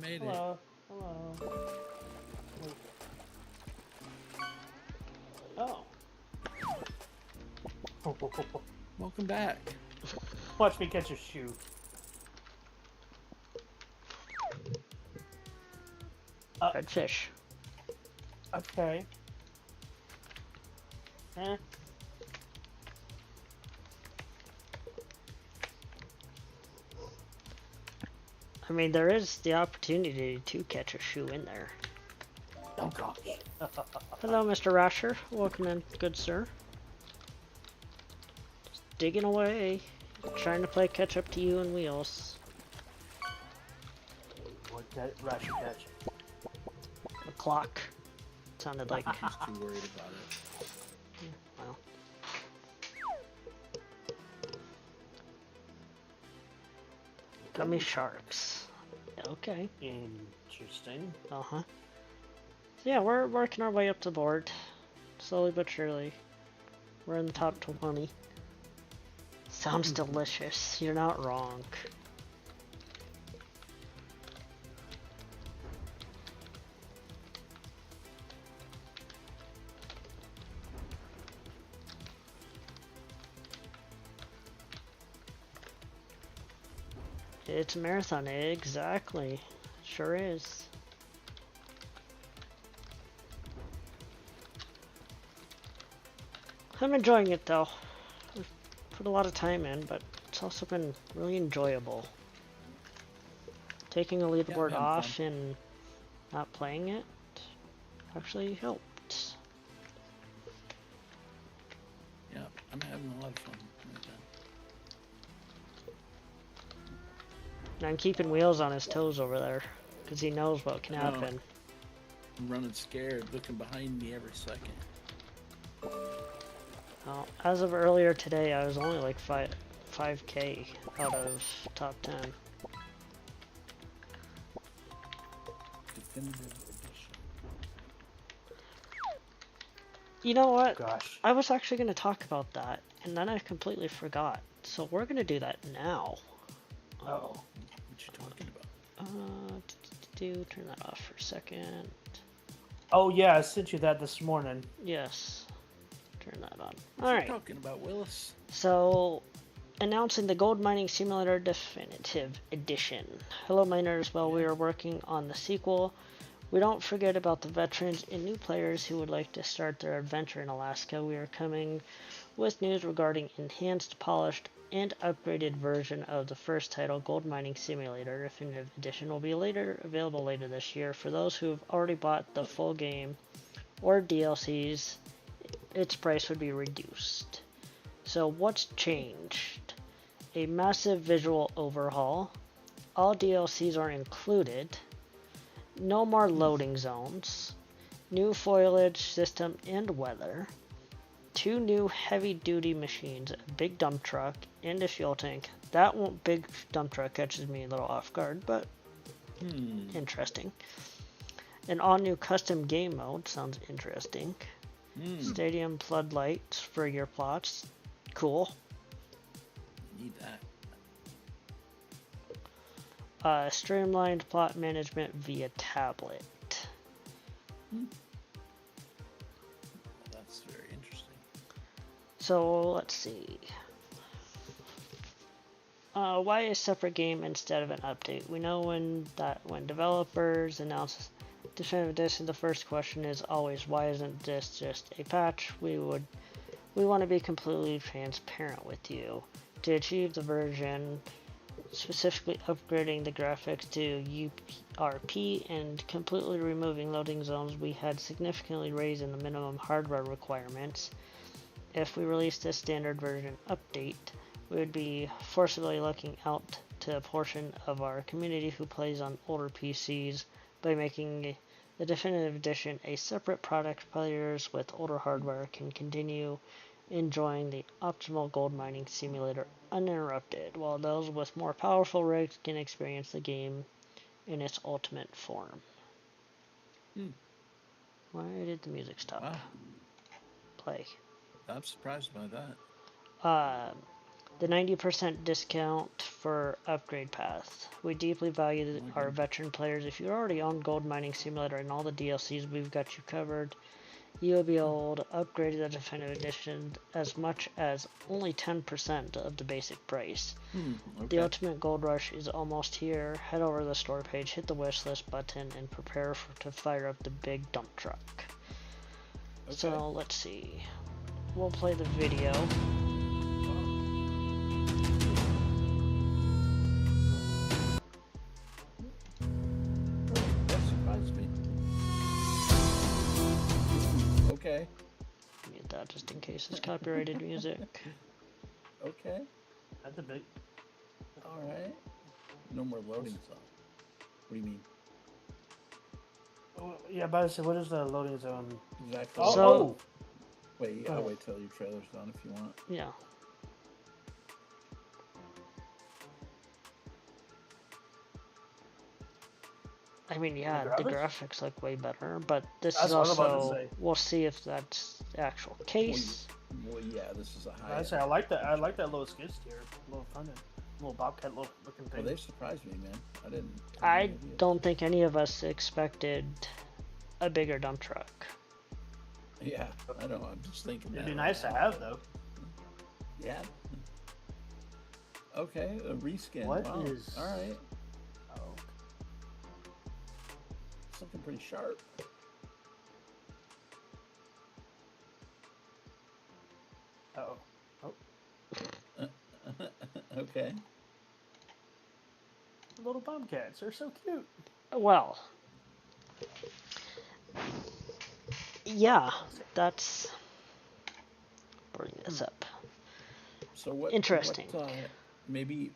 made it. Hello. Hello. Oh. Welcome back. Watch me catch a shoe. Redfish. Okay. Eh. I mean, there is the opportunity to catch a shoe in there. Oh gosh. Hello, Mr. Rasher. Welcome in, good sir. Just digging away. Trying to play catch up to you and Wheels. What that Russian catch? The clock. Sounded like. He's too worried about it. Well. Gummy sharks. Okay. Interesting. Uh-huh. So yeah, we're working our way up the board. Slowly but surely. We're in the top 20. Sounds delicious. You're not wrong. It's a marathon, exactly. Sure is. I'm enjoying it though. I've put a lot of time in, but it's also been really enjoyable. Taking a leaderboard off and not playing it actually helped. Yeah, I'm having a lot of fun. And I'm keeping Wheels on his toes over there, because he knows what can happen. I'm running scared, looking behind me every second. Well, as of earlier today, I was only like 5K out of top 10. Definitive edition. You know what? Gosh. I was actually going to talk about that, and then I completely forgot. So we're going to do that now. Oh. What you talking about? Turn that off for a second. Oh yeah, I sent you that this morning. Yes. Turn that on. What Alright. you talking about, Willis? So, announcing the Gold Mining Simulator Definitive Edition. Hello miners, while we are working on the sequel, we don't forget about the veterans and new players who would like to start their adventure in Alaska. We are coming with news regarding enhanced, polished, and upgraded version of the first title, Gold Mining Simulator Definitive Edition, will be available later this year. For those who have already bought the full game or DLCs, its price would be reduced. So what's changed? A massive visual overhaul. All DLCs are included. No more loading zones. New foliage system and weather. 2 new heavy-duty machines, a big dump truck, and a fuel tank. That big dump truck catches me a little off guard, but interesting. An all-new custom game mode sounds interesting. Stadium floodlights for your plots. Cool. Need that. Streamlined plot management via tablet. That's very interesting. So let's see. Why a separate game instead of an update? We know when developers announce Definitive Edition, the first question is always, why isn't this just a patch? We want to be completely transparent with you. To achieve the version, specifically upgrading the graphics to URP and completely removing loading zones, we had significantly raised in the minimum hardware requirements. If we released this standard version update, we would be forcibly looking out to a portion of our community who plays on older PCs by making the Definitive Edition a separate product. Players with older hardware can continue enjoying the optimal gold mining simulator uninterrupted, while those with more powerful rigs can experience the game in its ultimate form. Why did the music stop? Wow. Play. I'm surprised by that. The 90% discount for upgrade path. We deeply value our veteran players. If you already own Gold Mining Simulator and all the DLCs, we've got you covered. You'll be able to upgrade the Definitive Edition as much as only 10% of the basic price. Okay. The Ultimate Gold Rush is almost here. Head over to the store page, hit the wish list button, and prepare to fire up the big dump truck. Okay. So, let's see. We'll play the video. That surprised me. Okay. Mute that just in case it's copyrighted music. Okay. That's a big. All right. No more loading zone. What do you mean? Oh, yeah, but I said, what is the loading zone? Exactly. Oh, So- Wait, I'll wait till your trailer's done if you want. Yeah. I mean, yeah, the graphics look way better, but this That's is what I was about to also, say. we'll see if that's the actual case. Well, yeah, this is a high. I say I like that. I like that little skid steer, little front end, little bobcat looking Well, thing. they surprised me, man. I didn't. I have any idea. don't think any of us expected a bigger dump truck. Yeah, I know. I'm just thinking. It'd that be right nice to now. have though. Yeah. Okay, a reskin. What Wow. is- All right. Oh, It's looking pretty sharp. oh, Okay. little bobcats. They're so cute. Well, yeah, that's. Bring this up. So what? Interesting. What, maybe.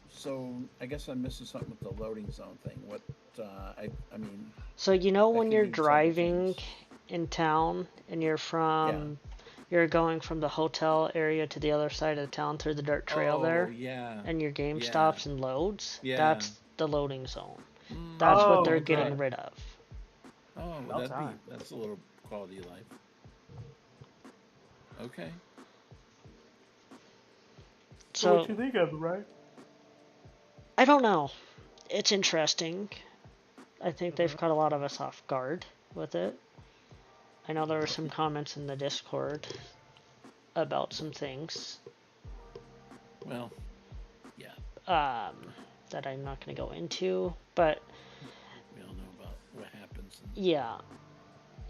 So I guess I'm missing something with the loading zone thing. What? I mean. So you know That when could you're mean several driving things. in town and you're going from the hotel area to the other side of the town through the dirt trail there, Yeah. and your game Yeah. stops and loads, Yeah. that's the loading zone. That's what they're okay. getting rid of. Oh, About time. that's a little quality of life. Okay. So what you think of it, right? I don't know. It's interesting. I think they've caught a lot of us off guard with it. I know there were some comments in the Discord about some things Well. Yeah. that I'm not going to go into, but We all know about what happens. yeah.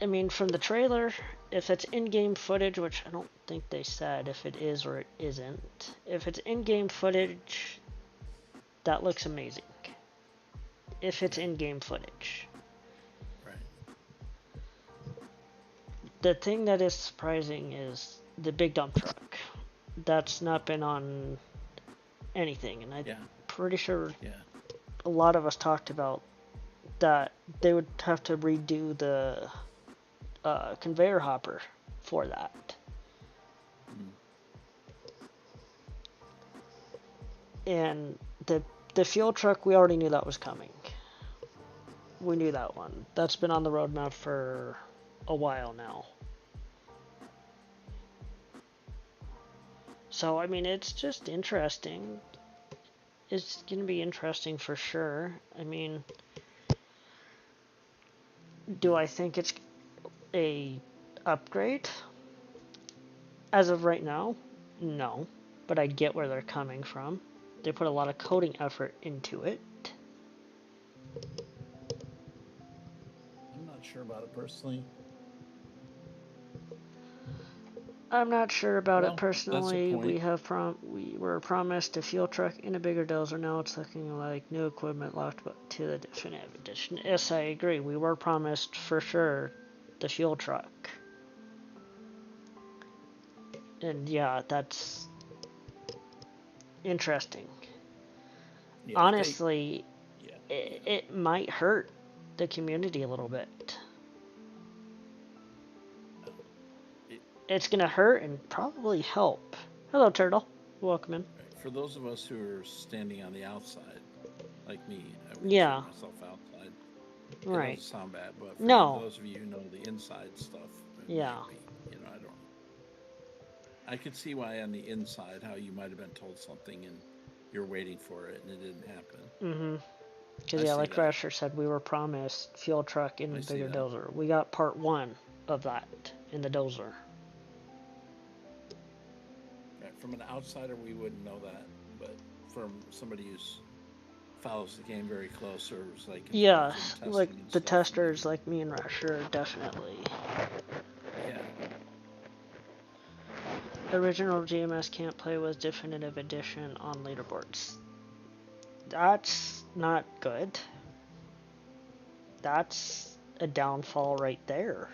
I mean, from the trailer, if it's in-game footage, which I don't think they said if it is or it isn't, if it's in-game footage, that looks amazing. If it's in-game footage. Right. The thing that is surprising is the big dump truck. That's not been on anything, and I'm Yeah. pretty sure Yeah. a lot of us talked about that they would have to redo the conveyor hopper for that. And the fuel truck, we already knew that was coming. We knew that one. That's been on the roadmap for a while now. So, I mean, it's just interesting. It's going to be interesting for sure. I mean, do I think it's a upgrade? As of right now, no. But I get where they're coming from. They put a lot of coding effort into it. I'm not sure about it personally. I'm not sure about Well, it that's the personally. point. We were promised a fuel truck and a bigger dozer. Now it's looking like new equipment locked to the Definitive Edition. Yes, I agree. We were promised for sure the fuel truck. And yeah, that's interesting. Yeah, Honestly, yeah. it might hurt the community a little bit. It's gonna hurt and probably help. Hello, Turtle. Welcome in. For those of us who are standing on the outside, like me, I would Yeah. consider myself outside. It Right. doesn't sound bad, but for No. those of you who know the inside stuff, it Yeah. might be, I don't know. I could see why on the inside how you might have been told something and you're waiting for it and it didn't happen. Mm-hmm. Because I yeah, see like that. Rasher said, we were promised fuel truck in I the see bigger that. dozer. We got part 1 of that in the dozer. Right, from an outsider, we wouldn't know that, but from somebody who's follows the game very close or is like involved in Yes, testing like and the stuff, testers, maybe. like me and Rasher, definitely. Yeah. Original GMS can't play with definitive edition on leaderboards. That's not good. That's a downfall right there.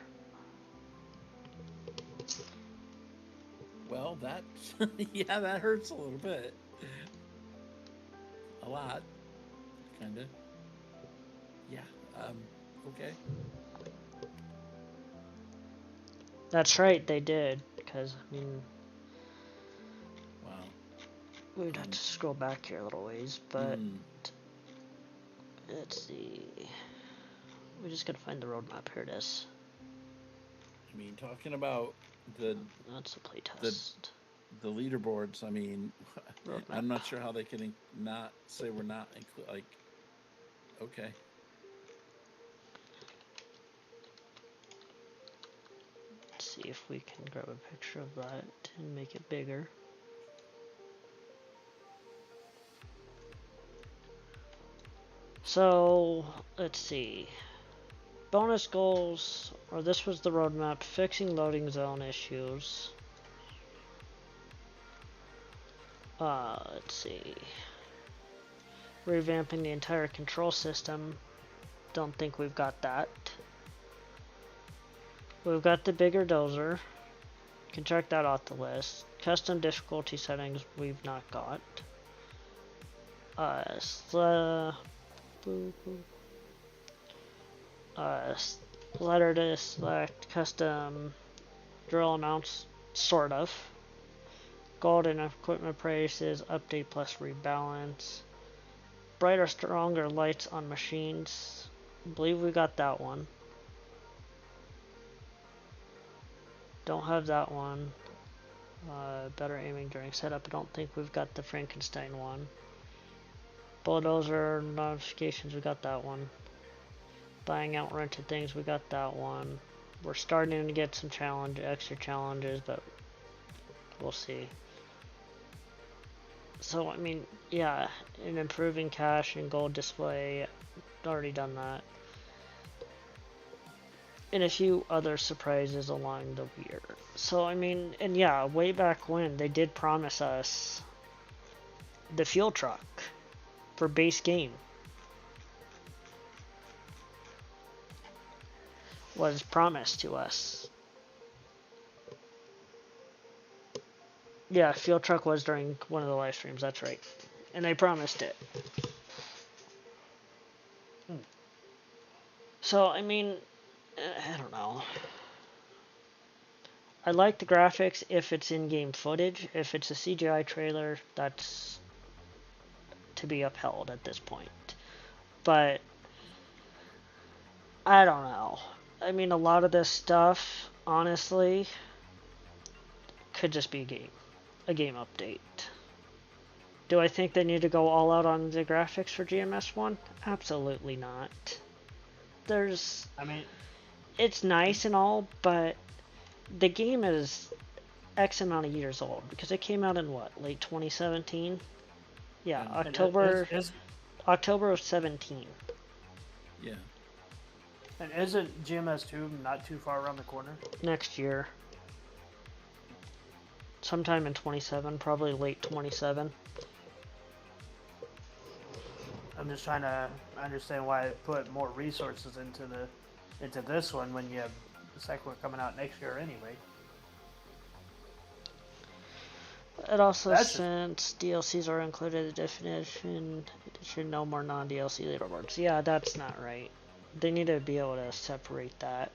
Well, that yeah, that hurts a little bit. A lot, kind of. Yeah. Okay. That's right, they did. Because, I mean, Wow. we'd have to scroll back here a little ways, but Mm, let's see. We just gotta find the roadmap. Here it is. I mean, talking about the That's the the playtest. the leaderboards. I mean, Roadmap. I'm not sure how they can not say we're not like. Okay. Let's see if we can grab a picture of that and make it bigger. So, let's see. Bonus goals, or this was the roadmap, fixing loading zone issues. Let's see. Revamping the entire control system. Don't think we've got that. We've got the bigger dozer. Can check that off the list. Custom difficulty settings we've not got. Letter to select custom drill amounts, sort of. Gold and equipment prices, update plus rebalance. Brighter, stronger lights on machines. I believe we got that one. Don't have that one. Better aiming during setup. I don't think we've got the Frankenstein one. Bulldozer notifications, we got that one. Buying out rented things, we got that one. We're starting to get some extra challenges, but we'll see. So, I mean, yeah, and improving cash and gold display, already done that. And a few other surprises along the way. So, I mean, and yeah, way back when, they did promise us the fuel truck for base game. Was promised to us. Yeah, fuel truck was during one of the live streams, that's right. And they promised it. So, I mean, I don't know. I like the graphics if it's in-game footage. If it's a CGI trailer, that's to be upheld at this point. But I don't know. I mean, a lot of this stuff, honestly, could just be a game update. Do I think they need to go all out on the graphics for GMS1? Absolutely not. I mean, It's nice and all, but the game is X amount of years old because it came out in what, late 2017? Yeah, October of 17. Yeah. and isn't GMS2 not too far around the corner? Next year. Sometime in 27, probably late 27. I'm just trying to understand why I put more resources into this one when you have the second one coming out next year anyway. It also, That's since DLCs are included in the definition, it should no more non-DLC leaderboards. Yeah, that's not right. They need to be able to separate that.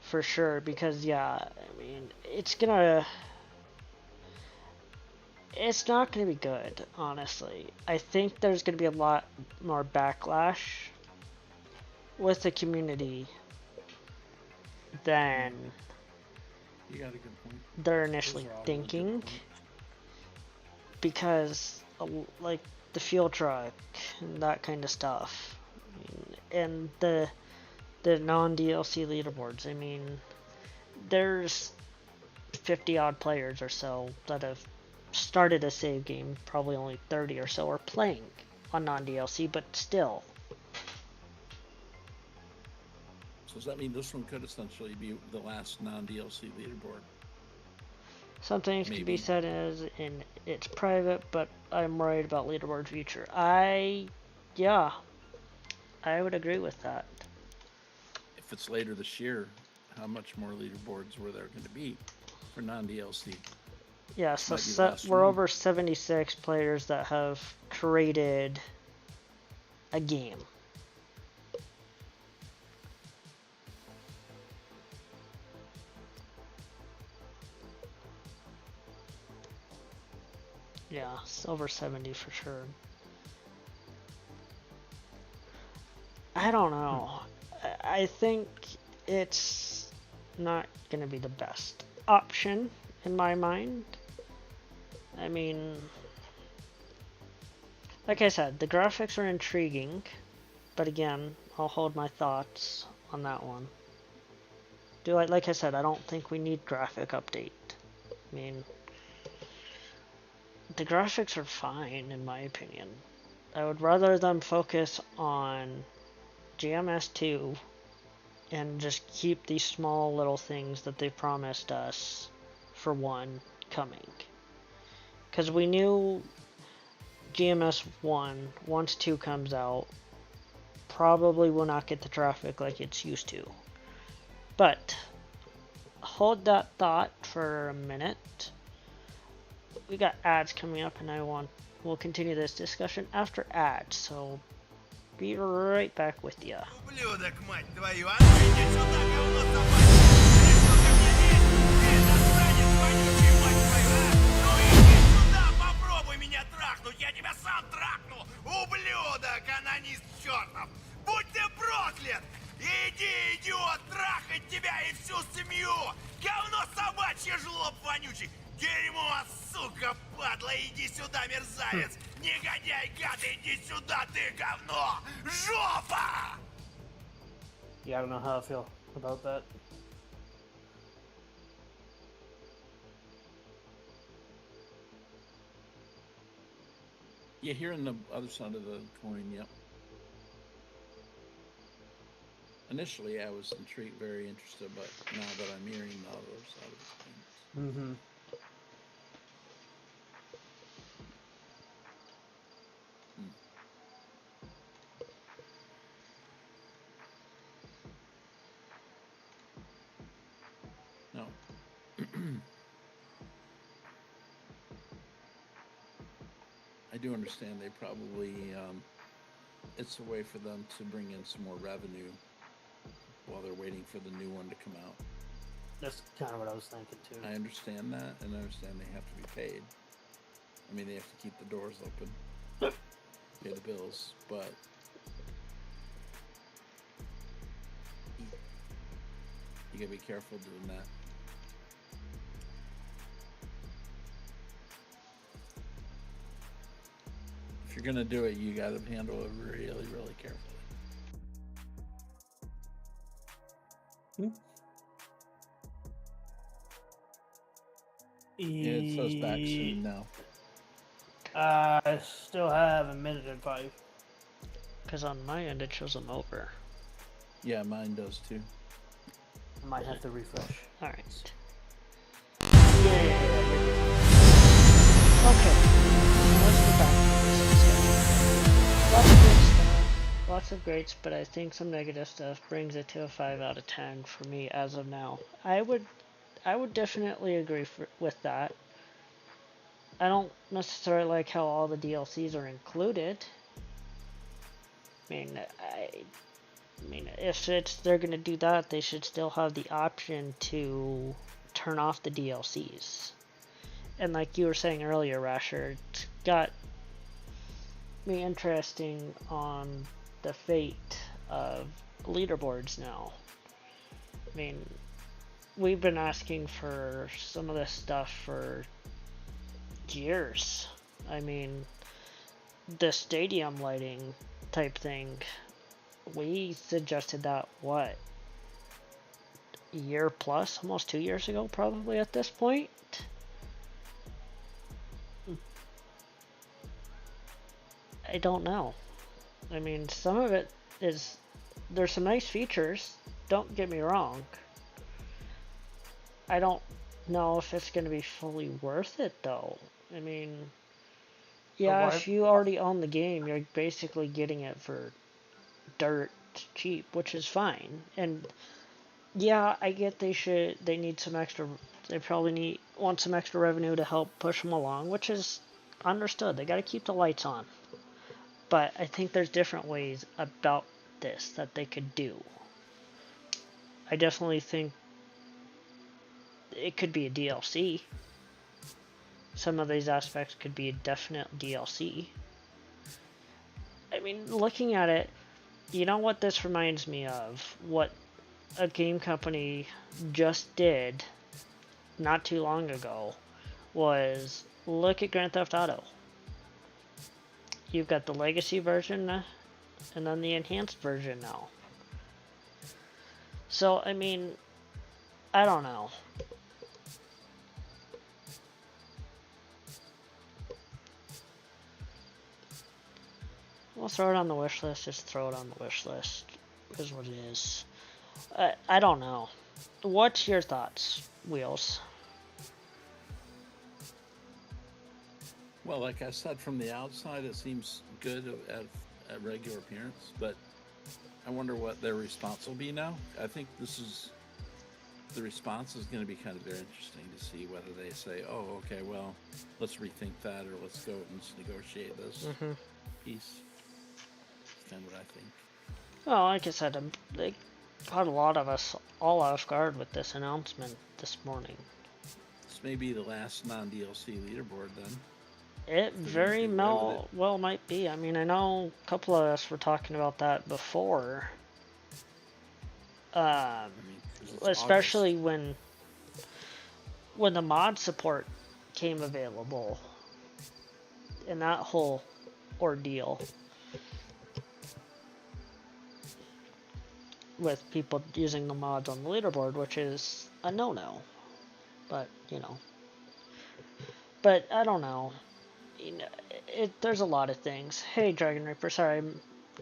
For sure, because yeah, I mean, it's not gonna be good, honestly. I think there's gonna be a lot more backlash with the community than You got a good point. they're initially Those are all really good thinking, points. because like the fuel truck and that kind of stuff, and the non-DLC leaderboards. I mean, there's 50 odd players or so that have started a save game. Probably only 30 or so are playing on non-DLC, but still. So does that mean this one could essentially be the last non-DLC leaderboard? Some things could be Maybe. said as in it's private, but I'm worried about leaderboard future. Yeah, I would agree with that. If it's later this year, how much more leaderboards were there going to be for non-DLC? Yeah, so Might be the last we're one. over 76 players that have created a game. Yeah, it's over 70 for sure. I don't know. I think it's not going to be the best option in my mind. I mean, like I said, the graphics are intriguing, but again, I'll hold my thoughts on that one. Like I said, I don't think we need graphic update. I mean, the graphics are fine in my opinion. I would rather them focus on GMS2 and just keep these small little things that they promised us for 1 coming. Because we knew GMS1, once 2 comes out, probably will not get the traffic like it's used to. But hold that thought for a minute. We got ads coming up, and we'll continue this discussion after ads, so be right back with ya. Ублюдок, мать твою! А ну иди сюда, говно собачье! Ты что ко мне лезть? Ты засранец вонючий, мать твою, а! Ну иди сюда, попробуй меня трахнуть! Я тебя сам трахну! Ублюдок, анонист чертов! Будь ты проклят! Иди, идиот, трахать тебя и всю семью! Говно собачье, жлоб вонючий! Дерьмо, сука, падла, иди сюда, мерзавец! Негодяй, гад, иди сюда, ты говно! Жопа! Yeah, I don't know how I feel about that. Yeah, hearing the other side of the coin, yep. Initially, I was intrigued, very interested, but now that I'm hearing the other side of the coin. Mm-hmm. No. I do understand they probably, it's a way for them to bring in some more revenue while they're waiting for the new one to come out. That's kind of what I was thinking too. I understand that, and I understand they have to be paid. I mean, they have to keep the doors open, pay the bills, but you gotta be careful doing that. If you're gonna do it, you gotta handle it really, really carefully. Yeah, it says back soon now. I still have a minute and 5. Because on my end it shows I'm over. Yeah, mine does too. I might have to refresh. Alright. Yeah. Okay. Let's get back to this discussion. Lots of good stuff. Lots of greats, but I think some negative stuff brings it to a 5 out of 10 for me as of now. I would definitely agree with that. I don't necessarily like how all the DLCs are included. I mean, if they're gonna do that, they should still have the option to turn off the DLCs. And like you were saying earlier, Rasher, it got me interesting on the fate of leaderboards now. I mean, we've been asking for some of this stuff for years. I mean, the stadium lighting type thing, we suggested that, what, a year plus, almost 2 years ago, probably at this point. I don't know. I mean, some of it is, there's some nice features, don't get me wrong. I don't know if it's going to be fully worth it, though. I mean, yeah, if you already own the game, you're basically getting it for dirt cheap, which is fine. And yeah, I get they need some extra, they probably want some extra revenue to help push them along, which is understood. They got to keep the lights on. But I think there's different ways about this that they could do. I definitely think it could be a DLC. Some of these aspects could be a definite DLC. I mean, looking at it, you know what this reminds me of? What a game company just did not too long ago was look at Grand Theft Auto. You've got the legacy version and then the enhanced version now. So, I mean, I don't know. We'll throw it on the wish list, just throw it on the wish list. Is what it is. I don't know. What's your thoughts, Wheels? Well, like I said, from the outside, it seems good at regular appearance, but I wonder what their response will be now. I think the response is going to be kind of very interesting to see whether they say, oh, okay, well, let's rethink that, or let's go and negotiate this piece. That's kind of what I think. Well, like I said, they caught a lot of us all off guard with this announcement this morning. This may be the last non-DLC leaderboard then. It very well might be. I mean, I know a couple of us were talking about that before. Especially when the mod support came available and that whole ordeal with people using the mods on the leaderboard, which is a no-no. But, you know. But, I don't know. You know, there's a lot of things. Hey, Dragon Reaper, sorry,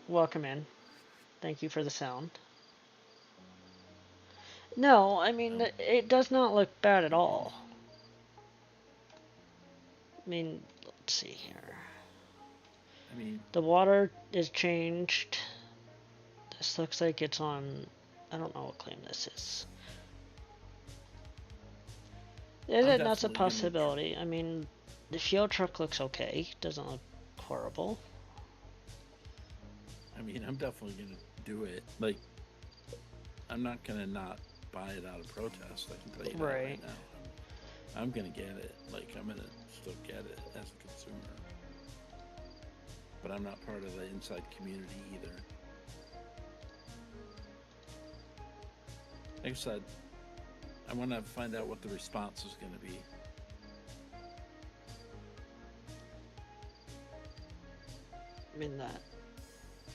welcome in. Thank you for the sound. No, I mean, it does not look bad at all. I mean, let's see here. I mean, the water is changed. This looks like it's on, I don't know what claim this is. That's a possibility. I mean, the fuel truck looks okay. Doesn't look horrible. I mean, I'm definitely going to do it. Like, I'm not going to not buy it out of protest. I can tell you that right now. I'm going to get it. Like, I'm going to still get it as a consumer. But I'm not part of the inside community either. Like I said, I want to find out what the response is going to be.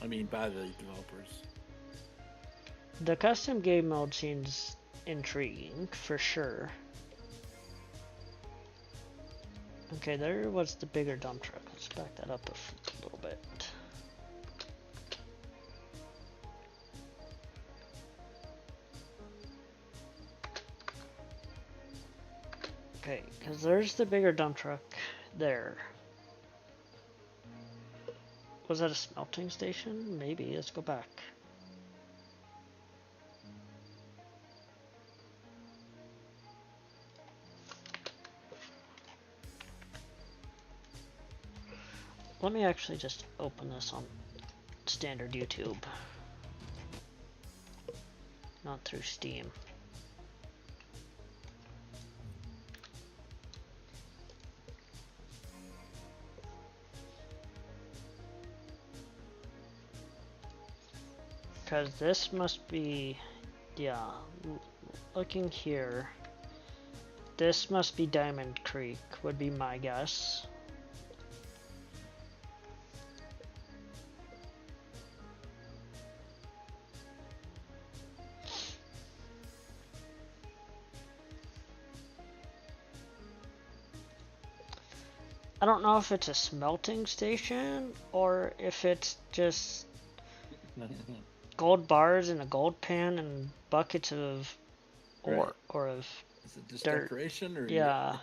I mean, by the developers. The custom game mode seems intriguing, for sure. Okay, there was the bigger dump truck. Let's back that up a little bit. Okay, because there's the bigger dump truck there. Was that a smelting station? Maybe. Let's go back. Let me actually just open this on standard YouTube, not through Steam. Because this must be, yeah, looking here, this must be Diamond Creek, would be my guess. I don't know if it's a smelting station or if it's just gold bars in a gold pan and buckets of ore or of Is it just dirt. decoration or Yeah.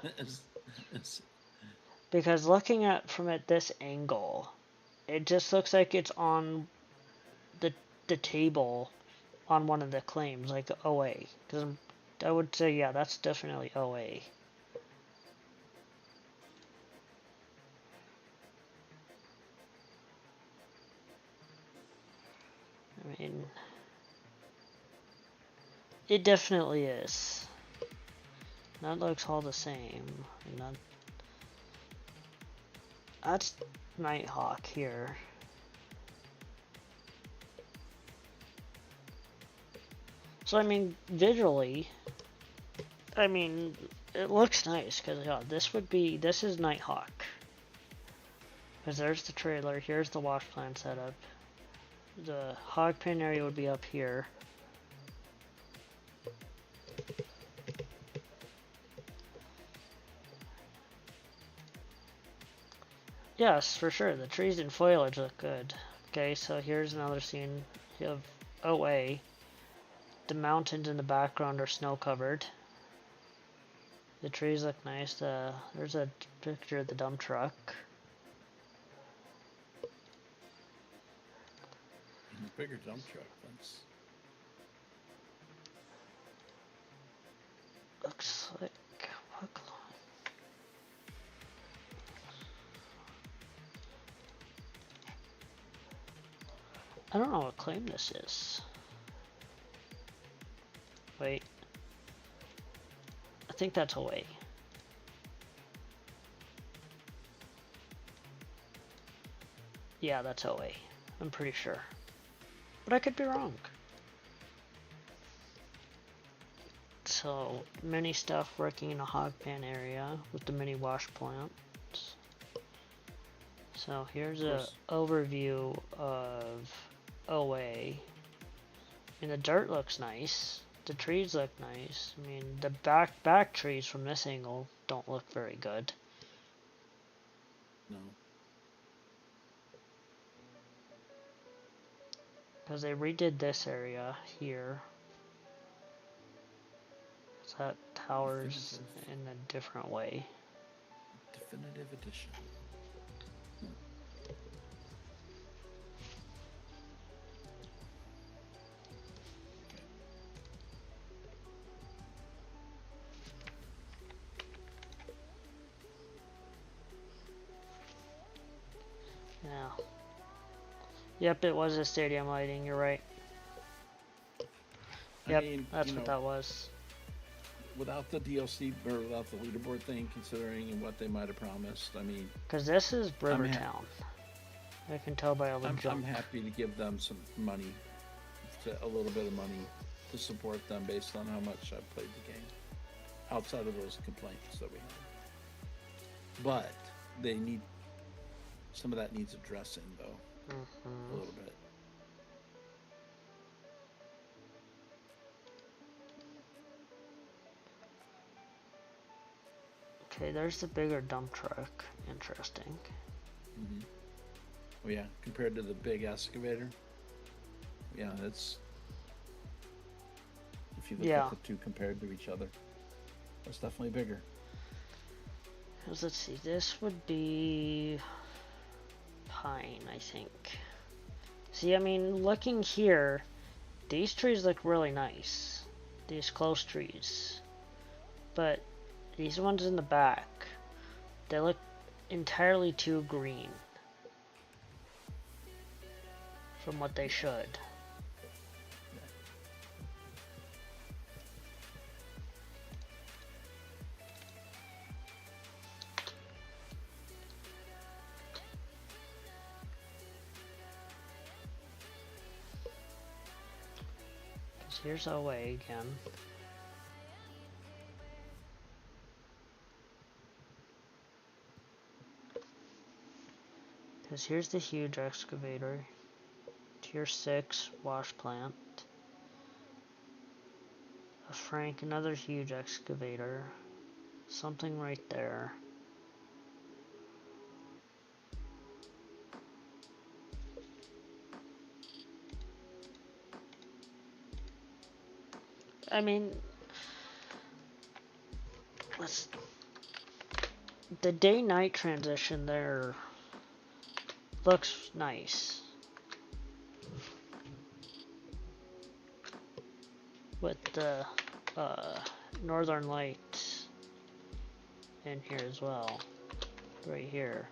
Because looking at from at this angle, it just looks like it's on the table on one of the claims, like OA. Because I would say, yeah, that's definitely OA. I mean, it definitely is. That looks all the same. And that's Nighthawk here. So I mean, visually, I mean, it looks nice because yeah, this is Nighthawk. Because there's the trailer, here's the wash plant setup. The hog pen area would be up here. Yes, for sure. The trees and foliage look good. Okay, so here's another scene of OA. The mountains in the background are snow covered. The trees look nice. There's a picture of the dump truck. Bigger dump truck. That's Looks like I don't know what claim this is. Wait. I think that's away. Yeah, that's OA. I'm pretty sure. But I could be wrong. So, mini stuff working in a hog pan area with the mini wash plants. So, here's a overview of OA. And the dirt looks nice. The trees look nice. I mean, the back trees from this angle don't look very good. no. Because they redid this area here. So that towers in a different way. Definitive edition. Yeah. Yep, it was a stadium lighting, you're right. Yep, I mean, that's what that was. Without the DLC or without the leaderboard thing, considering what they might have promised, I mean, Because this is Rivertown. I can tell by all the I'm junk. happy to give them some money, a little bit of money to support them based on how much I've played the game. Outside of those complaints that we have, but they need some of that needs addressing though, a little bit. Okay, there's the bigger dump truck. Interesting. Oh yeah, compared to the big excavator. Yeah, that's if you look at the two compared to each other, that's definitely bigger. Because let's see, this would be pine, I think. See, I mean, looking here, these trees look really nice. These close trees. But these ones in the back, they look entirely too green from what they should. Here's OA again. Because here's the huge excavator. Tier 6 wash plant. A Frank, another huge excavator. Something right there. I mean, the day-night transition there looks nice. With the northern lights in here as well. Right here.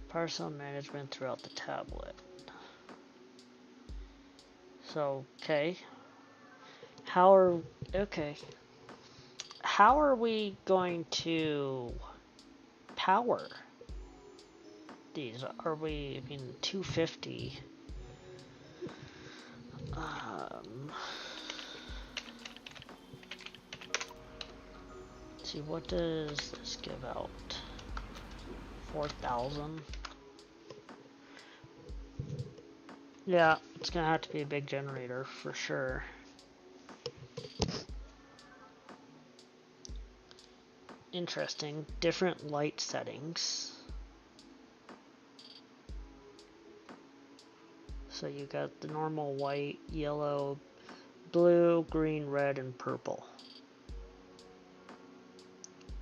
Parcel management throughout the tablet. So, okay. How are we going to power these? Are we, I mean, 250? Let's see, what does this give out? 4,000? Yeah, it's gonna have to be a big generator for sure. Interesting. Different light settings. So you got the normal white, yellow, blue, green, red, and purple.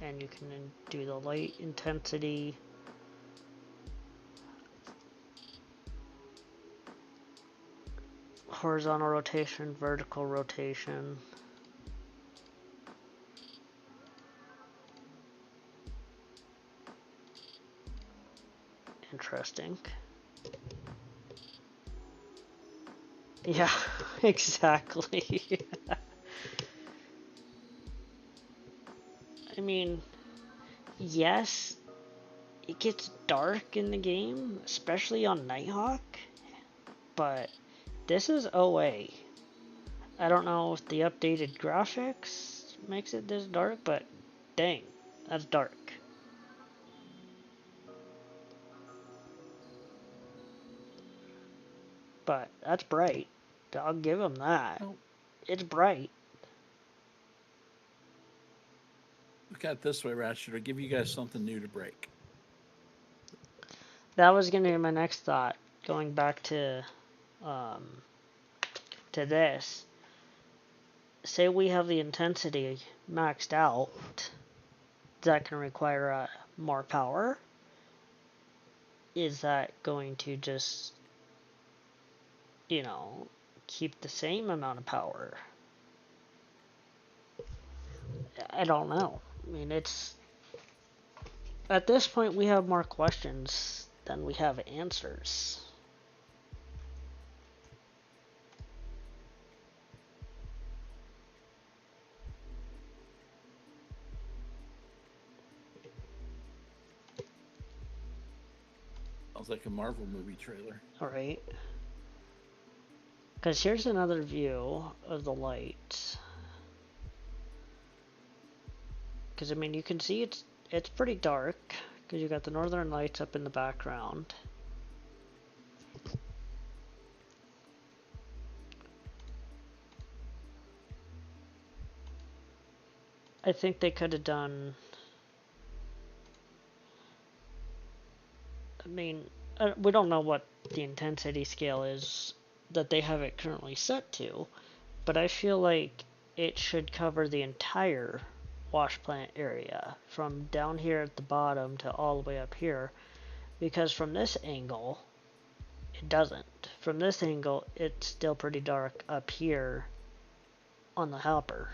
And you can do the light intensity. Horizontal rotation, vertical rotation. Interesting. Yeah, exactly. I mean, yes, it gets dark in the game, especially on Nighthawk, but this is OA. I don't know if the updated graphics makes it this dark, but dang, that's dark. But that's bright. I'll give them that. Oh, It's bright. look at it this way, Ratchet. I'll give you guys something new to break. That was gonna be my next thought. Going back to this. Say we have the intensity maxed out. Is that gonna require more power? Is that going to just, you know, keep the same amount of power? I don't know. I mean, it's... At this point, we have more questions than we have answers. Sounds like a Marvel movie trailer. Alright. Because here's another view of the lights. Because, I mean, you can see it's pretty dark. Because you got the northern lights up in the background. I think they could have done... I mean, we don't know what the intensity scale is that they have it currently set to, but I feel like it should cover the entire wash plant area, from down here at the bottom to all the way up here, because from this angle, it doesn't. From this angle, it's still pretty dark up here on the hopper.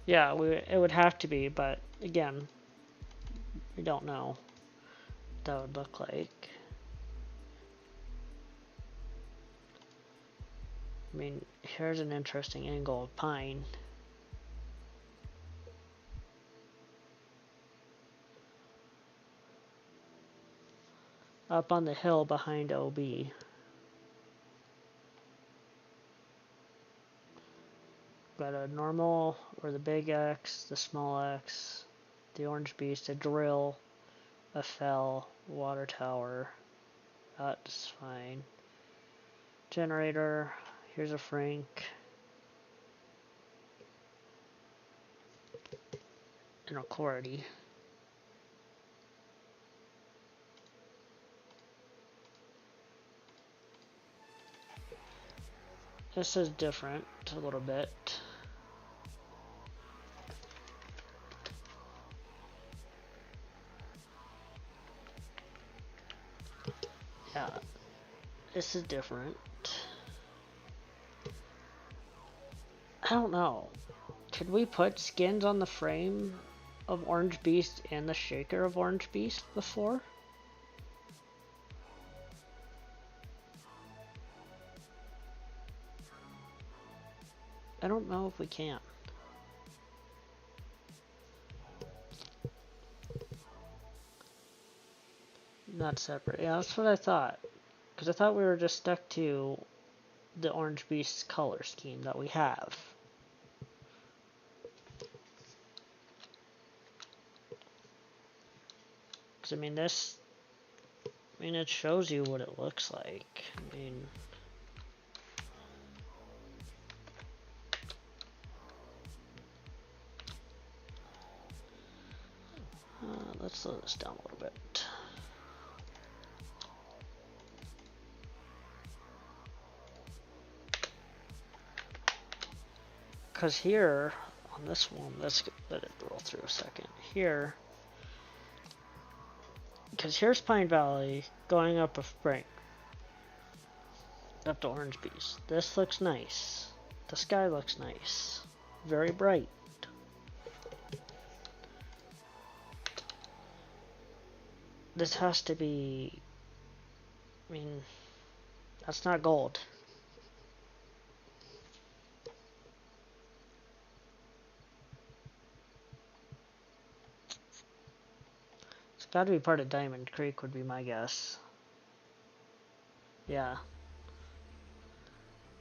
Yeah, it would have to be, but again, we don't know what that would look like. I mean, here's an interesting angle of pine. up on the hill behind OB. Got a normal, or the big X, the small X, the orange beast, a drill, a fell, water tower. That's fine. Generator. Here's a Frank. And a Cordy. This is different a little bit. Yeah, this is different. I don't know. Could we put skins on the frame of Orange Beast and the shaker of Orange Beast before? I don't know if we can. Not separate. Yeah, that's what I thought. Because I thought we were just stuck to the Orange Beast color scheme that we have. Because, I mean, this... I mean, it shows you what it looks like. I mean... let's slow this down a little bit. Because here, on this one, let's let it roll through a second. Here, because here's Pine Valley going up a spring. Up to Orange Beast. This looks nice. The sky looks nice. Very bright. This has to be, I mean, that's not gold. It's got to be part of Diamond Creek would be my guess. Yeah.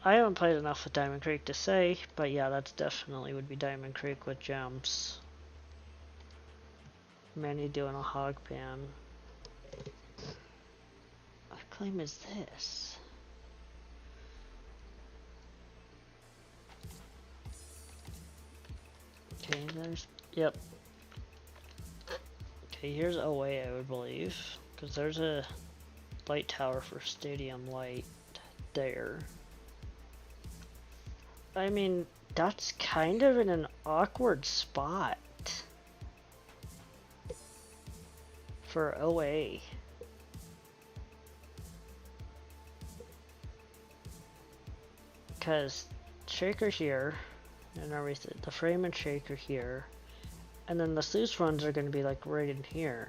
I haven't played enough with Diamond Creek to say, but yeah, that's definitely would be Diamond Creek with gems. Manny doing a hog pan. What claim is this? Okay, there's... Yep. Okay, here's OA, I would believe. Because there's a light tower for Stadium Light there. I mean, that's kind of in an awkward spot for OA. Because shaker here and everything, the frame and shaker here, and then the sluice runs are going to be like right in here.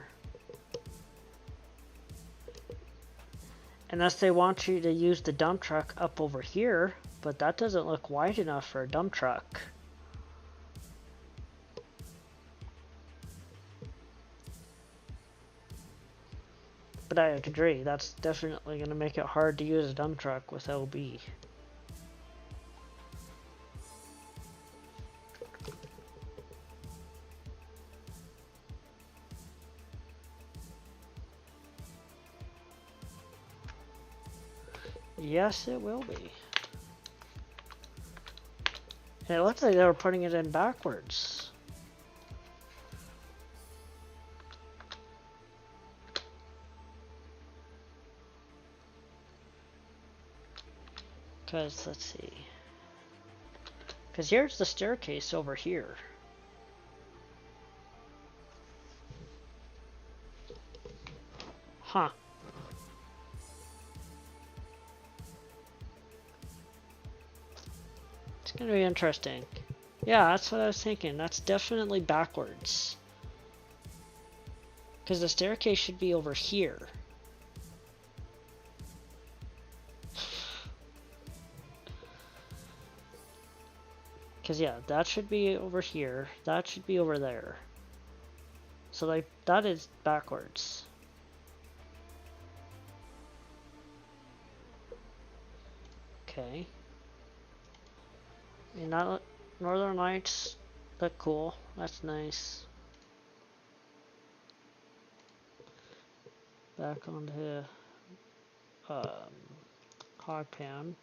Unless they want you to use the dump truck up over here, but that doesn't look wide enough for a dump truck. But I agree, that's definitely going to make it hard to use a dump truck with OB. Yes, it will be. And it looks like they were putting it in backwards. Because, let's see. Because here's the staircase over here. Huh. It's gonna be interesting. Yeah, that's what I was thinking. That's definitely backwards. Because the staircase should be over here. Because, yeah, that should be over here. That should be over there. So, like, that is backwards. Okay. I mean, that Northern Lights look cool. That's nice. Back onto hog pan.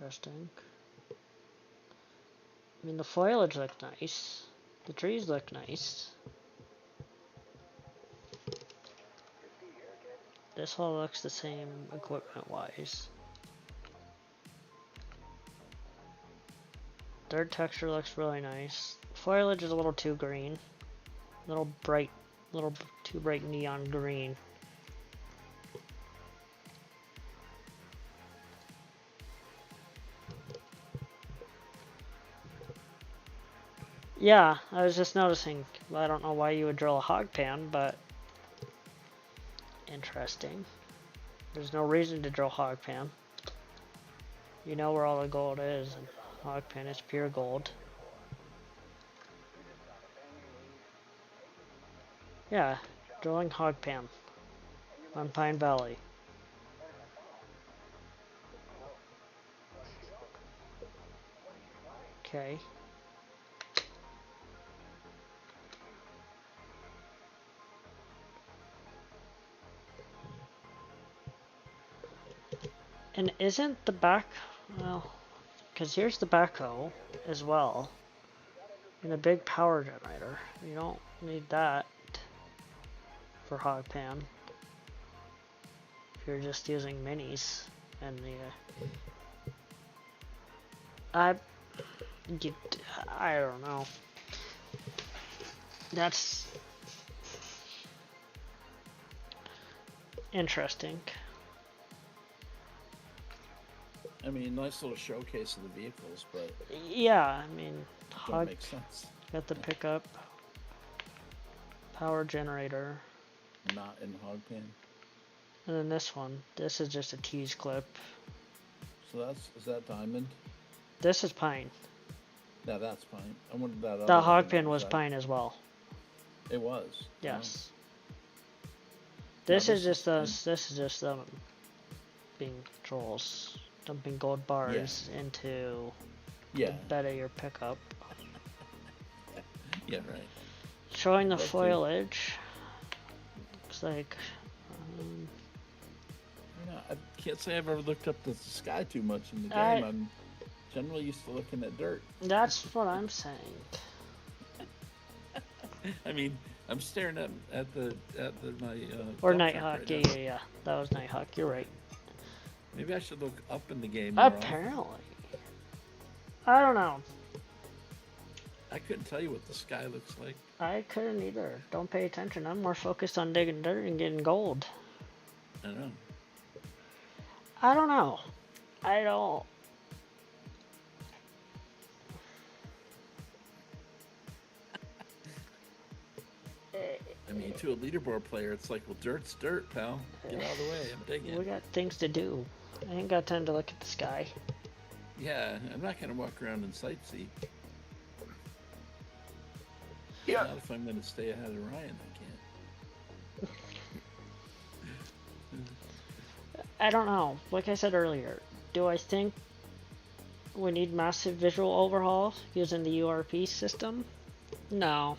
Interesting. I mean, the foliage look nice. The trees look nice. This all looks the same equipment-wise. Dirt texture looks really nice. Foliage is a little too green. Little too bright neon green. Yeah, I was just noticing. I don't know why you would drill a hog pan, but interesting. There's no reason to drill hog pan. You know where all the gold is, and hog pan is pure gold. Yeah, drilling hog pan on Pine Valley. Okay. And isn't the well, because here's the backhoe as well, and a big power generator. You don't need that for hog pan if you're just using minis. And I don't know. That's interesting. I mean, nice little showcase of the vehicles, but yeah, I mean, don't make sense. Got the pickup, power generator, Not in hog pan. and then this one. This is just a tease clip. So is that diamond? This is pine. Yeah, that's pine. I wondered that. The hog pan was pine as well. It was. Yes. Oh. This Now is just us. This is just them being trolls, dumping gold bars into the bed of your pickup. Yeah, right. Showing the That too. foliage. Looks like. I can't say I've ever looked up the sky too much in the game. I'm generally used to looking at dirt. That's what I'm saying. I mean, I'm staring at my Or dump truck Nighthawk. right Yeah, now. yeah. That was Nighthawk. You're right. Maybe I should look up in the game more often. Apparently. I don't know. I couldn't tell you what the sky looks like. I couldn't either. Don't pay attention. I'm more focused on digging dirt and getting gold. I don't know. I don't know. I don't. I mean, to a leaderboard player, it's like, well, dirt's dirt, pal. Get out of the way. I'm digging. We got things to do. I ain't got time to look at the sky. Yeah, I'm not going to walk around and sightsee. Yeah. Not if I'm going to stay ahead of Ryan, I can't. I don't know. Like I said earlier, do I think we need massive visual overhaul using the URP system? No.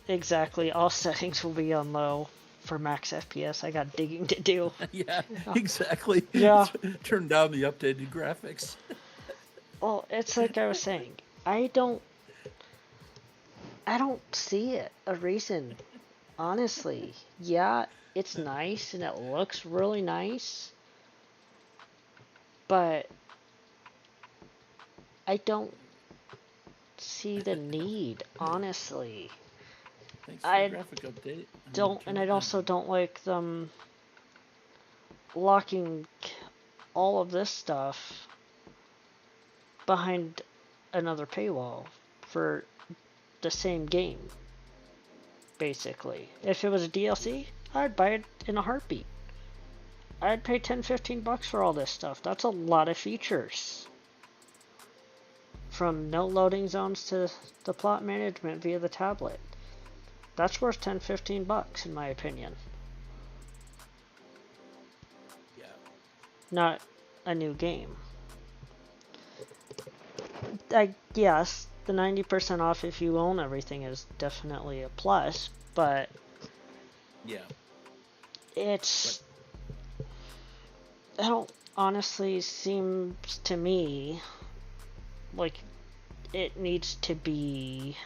Exactly. All settings will be on low for max FPS. I got digging to do. Yeah, exactly. Yeah. Turn down the updated graphics. Well, it's like I was saying. I don't see it a reason. Honestly, yeah, it's nice and it looks really nice, but I don't see the need, honestly. Thanks for I the graphic update. And I also don't like them locking all of this stuff behind another paywall for the same game. Basically, if it was a DLC, I'd buy it in a heartbeat. I'd pay $10-15 for all this stuff. That's a lot of features. From no loading zones to the plot management via the tablet. That's worth $10-15 in my opinion. Yeah. Not a new game. I guess the 90% off if you own everything is definitely a plus, but Yeah. it's, I don't honestly seems to me like it needs to be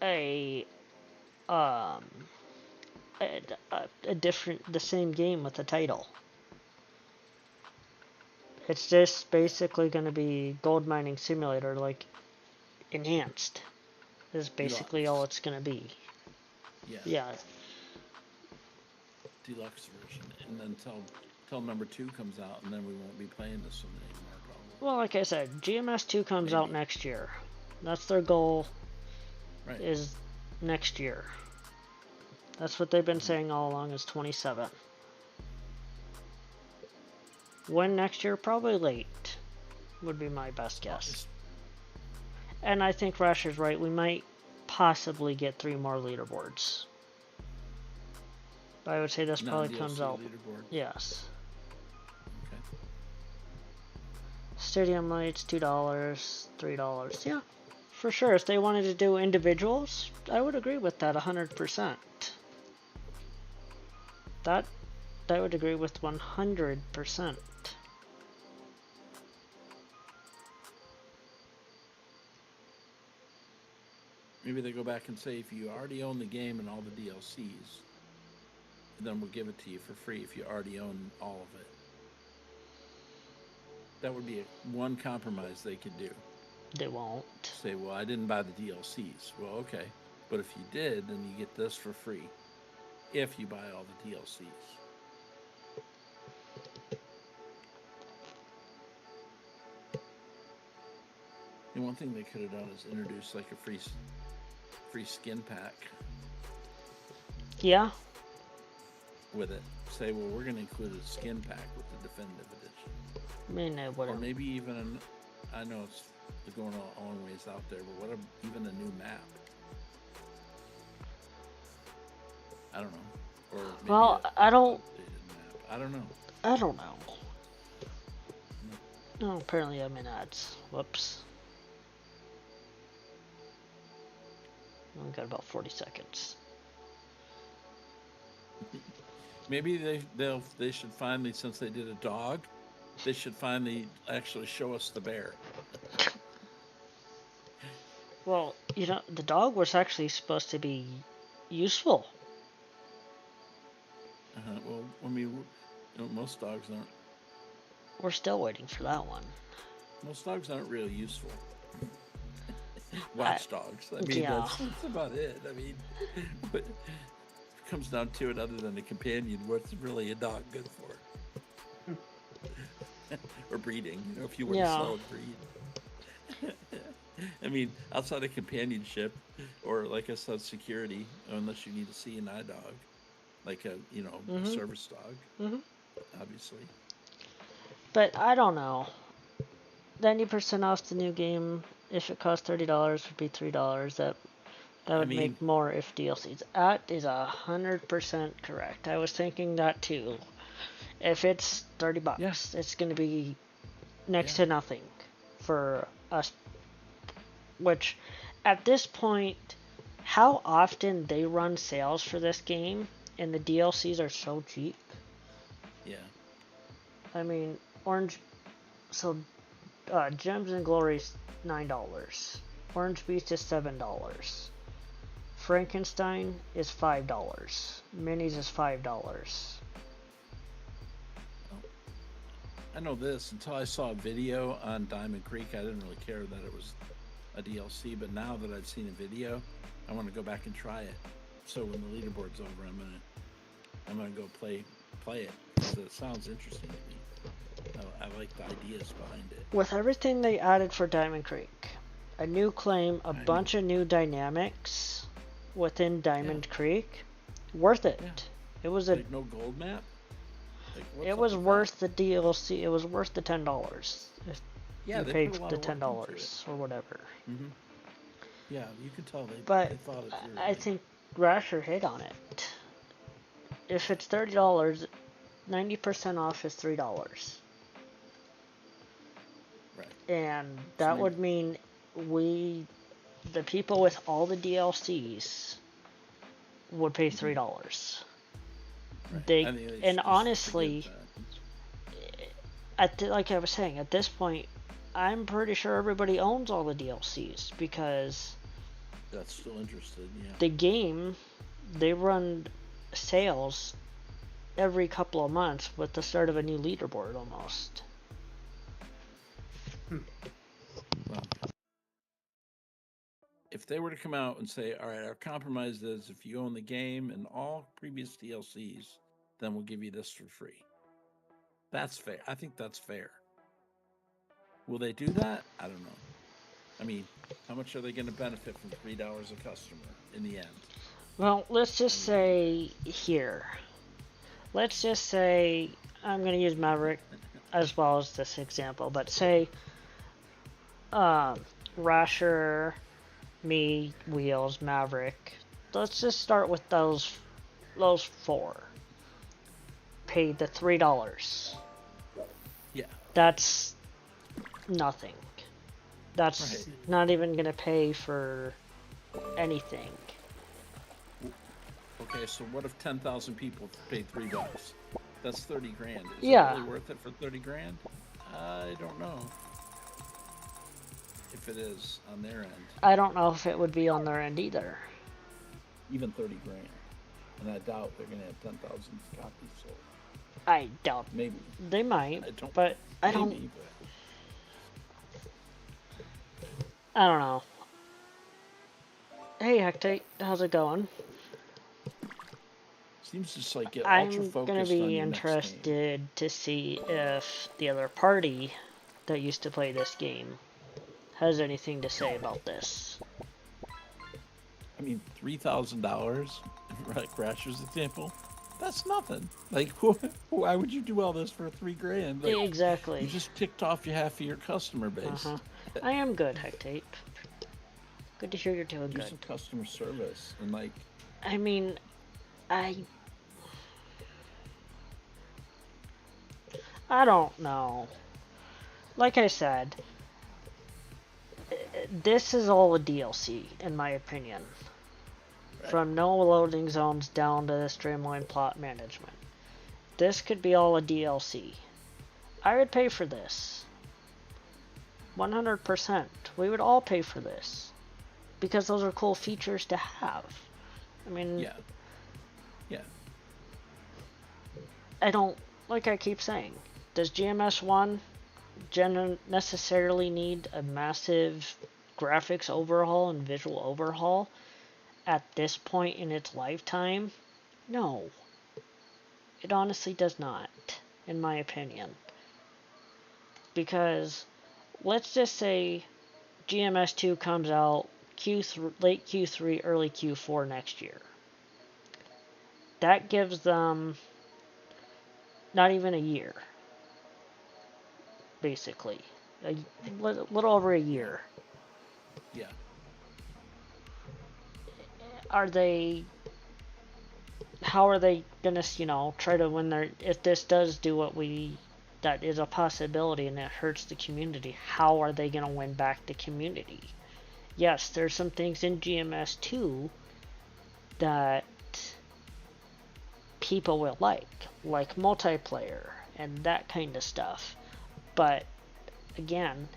a um a different, the same game with the title. It's just basically going to be Gold Mining Simulator, like enhanced. Is basically Deluxe. all it's going to be. Yeah. Yeah. Deluxe version, and then till number 2 comes out, and then we won't be playing this one anymore, probably. Well, like I said, GMS 2 comes out Maybe. next year. That's their goal. Right. Is next year. That's what they've been saying all along, is 27. When next year? Probably late. Would be my best guess. And I think Rasher's right. We might possibly get 3 more leaderboards. But I would say this probably comes out. Leaderboard. Yes. Okay. Stadium lights, $2, $3. Yeah, for sure. If they wanted to do individuals, I would agree with that 100%. That I would agree with 100%. Maybe they go back and say, if you already own the game and all the DLCs, then we'll give it to you for free if you already own all of it. That would be one compromise they could do. They won't. Say, well, I didn't buy the DLCs. Well, okay. But if you did, then you get this for free. If you buy all the DLCs. And one thing they could have done is introduce like a free skin pack Yeah. with it. Say, well, we're going to include a skin pack with the definitive edition. I mean, it Or wouldn't. maybe even, I know it's going a long ways out there, but what even a new map? I don't know. Or maybe Well, I don't. I don't know. I don't know. No, apparently I'm in ads. Whoops. Only got about 40 seconds. Maybe they should finally, since they did a dog, they should finally actually show us the bear. Well, you know, the dog was actually supposed to be useful. Well, I mean, most dogs aren't. We're still waiting for that one. Most dogs aren't really useful. Watchdogs. I mean, yeah. that's about it. I mean, but it comes down to it, other than a companion, what's really a dog good for? Or breeding, you know, if you were to sell a breed. I mean, outside of companionship, or like I said, security, unless you need a C&I dog, like a a service dog, obviously. But I don't know. 90% off the new game. If it cost $30, would be $3. That would make more if DLCs. That is 100% correct. I was thinking that too. If it's $30, it's going to be next to nothing for us. Which, at this point, how often they run sales for this game, and the DLCs are so cheap. Yeah. I mean, Gems and Glory's $9. Orange Beast is $7. Frankenstein is $5. Minis is $5. I know this. Until I saw a video on Diamond Creek, I didn't really care that it was a DLC. But now that I've seen a video, I want to go back and try it. So when the leaderboard's over, I'm gonna go play it. So it sounds interesting to me. I like the ideas behind it. With everything they added for Diamond Creek, a new claim, a bunch of new dynamics within Diamond Creek, worth it. Yeah. It was like no gold map. Like, it was worth the DLC. It was worth the $10. If yeah, you they paid put a lot the of work into $10 or whatever. Yeah, you can tell they But thought it through. I Right? think Rasher hit on it. If it's $30, 90% off is $3. Right. And So that maybe, would mean the people with all the DLCs would pay $3. right. They I think they and should just forget honestly, that. like I was saying, at this point, I'm pretty sure everybody owns all the DLCs because That's still interested. Yeah. the game, they run sales every couple of months with the start of a new leaderboard almost. Well, if they were to come out and say, all right, our compromise is if you own the game and all previous DLCs, then we'll give you this for free. That's fair. I think that's fair. Will they do that? I don't know. I mean, how much are they going to benefit from $3 a customer in the end? Well, let's just say here. Let's just say I'm going to use Maverick as well as this example, but say Rasher, me, Wheels, Maverick. Let's just start with those four. Paid the $3. Yeah. That's nothing. That's Right. not even gonna pay for anything. Okay, so what if 10,000 people paid $3? That's 30 grand. Is Yeah. it really worth it for 30 grand? I don't know if it is on their end. I don't know if it would be on their end either. Even 30 grand. And I doubt they're going to have 10,000 copies sold. I doubt Maybe. they might, I don't. but I Maybe, don't. but I don't know. Hey, Hectate, how's it going? seems just like get I'm ultra focused gonna on be your next game. interested to see if the other party that used to play this game has anything to say about this. I mean, $3,000, like Rasher's example, that's nothing. Like, why would you do all this for $3,000? Like, Exactly. you just ticked off half of your customer base. I am good, Hectate. Good to hear you're doing Do good. some customer service and like. I mean, I don't know. Like I said, this is all a DLC, in my opinion. Right. From no loading zones down to the streamlined plot management. This could be all a DLC. I would pay for this. 100%. We would all pay for this. Because those are cool features to have. I mean, Yeah. Yeah. I don't, like I keep saying, does GMS 1 necessarily need a massive graphics overhaul and visual overhaul at this point in its lifetime? No. It honestly does not, in my opinion. Because, let's just say GMS 2 comes out late Q3, early Q4 next year. That gives them not even a year, basically. A little over a year. Yeah. How are they gonna, try to win their, if this does do that is a possibility and it hurts the community, how are they gonna win back the community? Yes, there's some things in GMS 2 that people will like multiplayer and that kind of stuff. But again,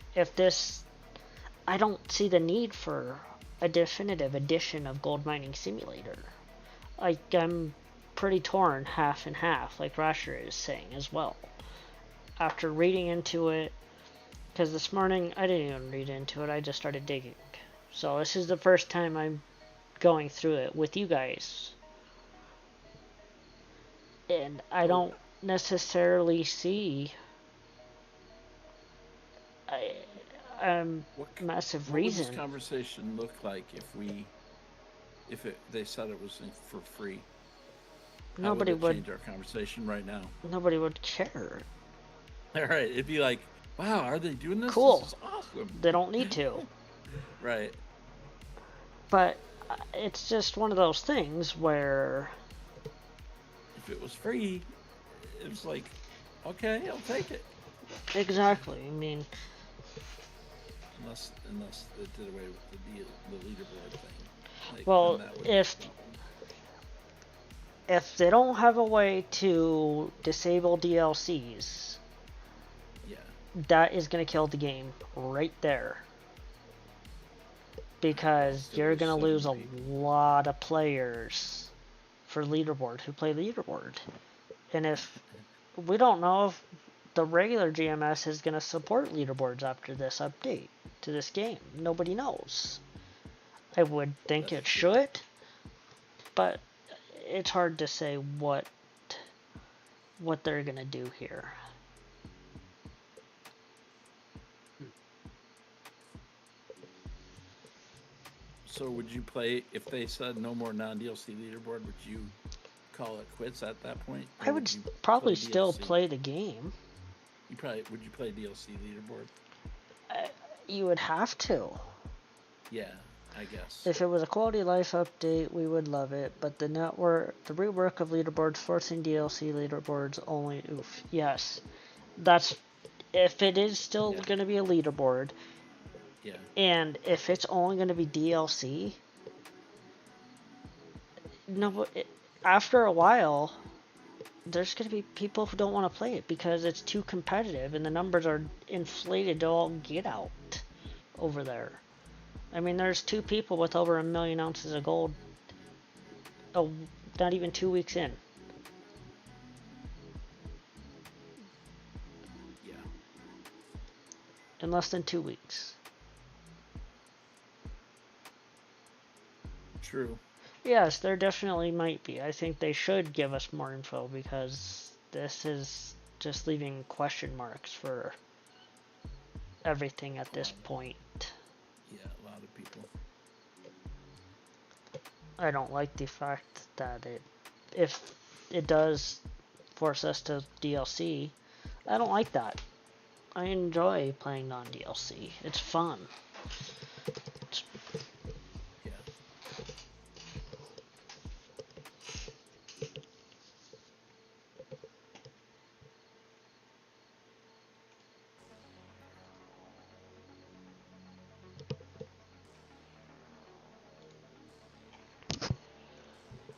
I don't see the need for a definitive edition of Gold Mining Simulator. Like, I'm pretty torn half and half, like Rasher is saying as well. After reading into it, because this morning I didn't even read into it, I just started digging. So this is the first time I'm going through it with you guys. And I don't necessarily see massive What reason. would this conversation look like if they said it was for free? Nobody How would it change our conversation right now? Nobody would care. All right, it'd be like, wow, are they doing this? Cool. This is awesome. They don't need to. Right. But it's just one of those things where If it was free, it was like, okay, I'll take it. exactly. I mean, Unless it did away with the leaderboard thing. Like, well, then that would be a problem. if they don't have a way to disable DLCs, Yeah. that is going to kill the game right there. Because Still you're lose going to lose a 7 people. lot of players for leaderboard who play leaderboard. And if we don't know if the regular GMS is going to support leaderboards after this update to this game, nobody knows. I would think That's it true. should, but it's hard to say what they're going to do here. So would you play if they said no more non-DLC leaderboard? Would you call it quits at that point? Or I would you probably play still DLC? play the game. Would you play DLC leaderboard? You would have to. Yeah, I guess. If it was a quality of life update, we would love it. But the rework of leaderboards, forcing DLC leaderboards only. Oof. Yes, that's if it is still Yeah. going to be a leaderboard, Yeah. and if it's only going to be DLC. No, after a while, there's going to be people who don't want to play it because it's too competitive and the numbers are inflated to all get out over there. I mean, there's 2 people with over 1 million ounces of gold. Oh, not even 2 weeks in. Yeah. In less than 2 weeks. True. Yes, there definitely might be. I think they should give us more info because this is just leaving question marks for everything at this point. Yeah, a lot of people. I don't like the fact that if it does force us to DLC, I don't like that. I enjoy playing non-DLC. It's fun. Yeah.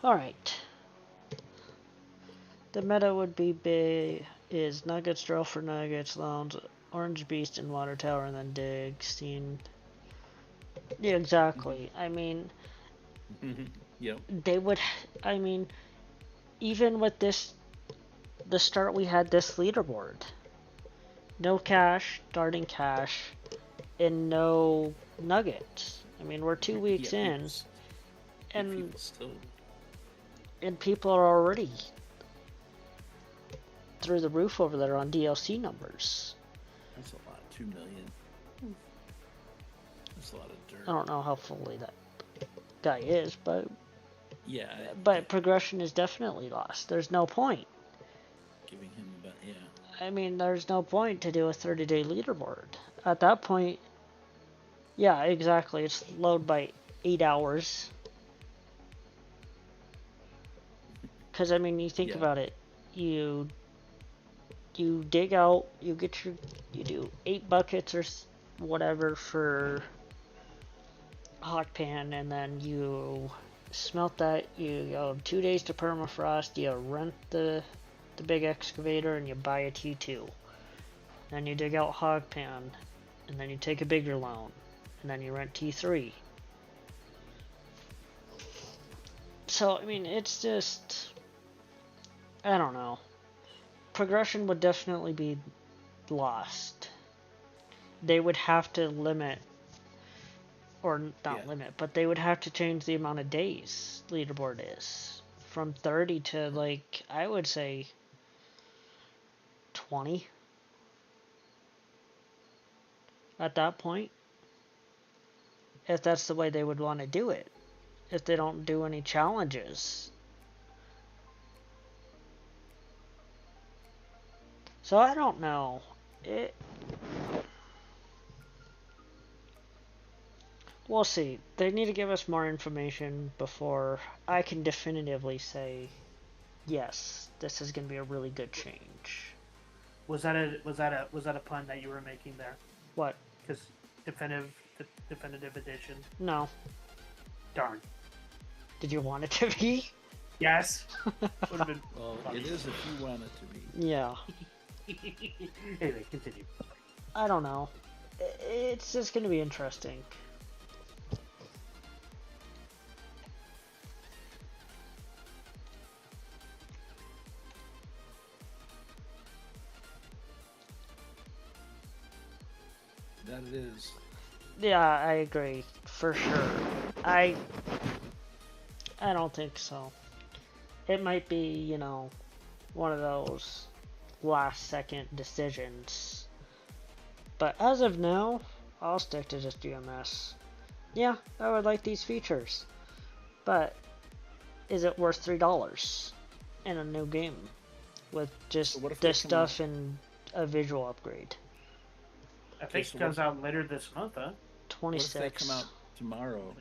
Alright. The meta would be is Nuggets, drill for Nuggets, Lounge, Orange Beast, and Water Tower, and then dig, scene. Yeah, exactly. I mean, Yep. they would, I mean, even with this, the start we had this leaderboard. No cash, starting cash, and no nuggets. I mean, we're 2 weeks Yeah, in, and people still. and people are already through the roof over there on DLC numbers. That's a lot. 2 million. That's a lot of dirt. I don't know how fully that guy is, but Yeah. progression is definitely lost. There's no point. Giving him the yeah. I mean, there's no point to do a 30-day leaderboard. At that point, yeah, exactly. It's load by 8 hours. Because, I mean, you think about it. You dig out, you do 8 buckets or whatever for hot pan, and then you smelt that. You go 2 days to permafrost. You rent the big excavator and you buy a T2. Then you dig out hog pan, and then you take a bigger loan, and then you rent T3. So, I mean, it's just, I don't know. Progression would definitely be lost. They would have to limit, or not limit, but they would have to change the amount of days leaderboard is. From 30 to, like, I would say 20. At that point. If that's the way they would want to do it. If they don't do any challenges. So I don't know. We'll see. They need to give us more information before I can definitively say, yes, this is going to be a really good change. Was that a pun that you were making there? What? Because definitive edition. No. Darn. Did you want it to be? Yes. Would have been. Well, it is if you want it to be. Yeah. Anyway, continue. I don't know. It's just going to be interesting. That it is. Yeah, I agree for sure. I don't think so. It might be, you know, one of those last second decisions. But as of now, I'll stick to just DMS. Yeah, I would like these features. But is it worth $3 in a new game with just what if they this come stuff and a visual upgrade? I think so it comes out later this month, huh? What if 26. they come out tomorrow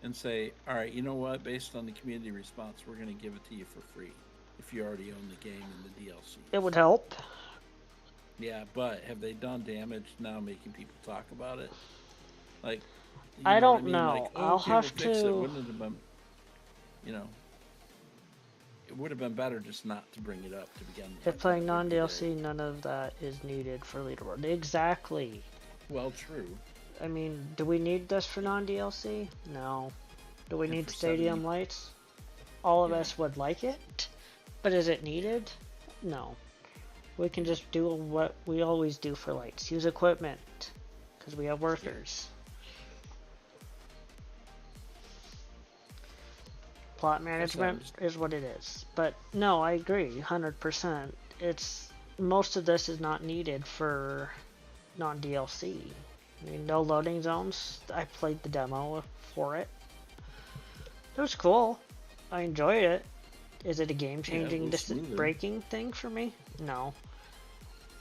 and say, all right, you know what? Based on the community response, we're going to give it to you for free if you already own the game and the DLC. It would help. Yeah, but have they done damage now making people talk about it? Like, you I know what don't mean? know. Like, I'll okay, have we'll fix it. to. Wouldn't it have been, you know, it would have been better just not to bring it up to begin with. If playing non-DLC, none of that is needed for leaderboard. Exactly. Well, true. I mean, do we need this for non-DLC? No. Do we And need for stadium 70 lights? All of Yeah. us would like it, but is it needed? No. We can just do what we always do for lights. Use equipment, because we have workers. Plot management is what it is. But no, I agree, 100%. It's most of this is not needed for non-DLC. I mean, no loading zones. I played the demo for it. It was cool. I enjoyed it. Is it a game-changing, was smoother. breaking thing for me? No.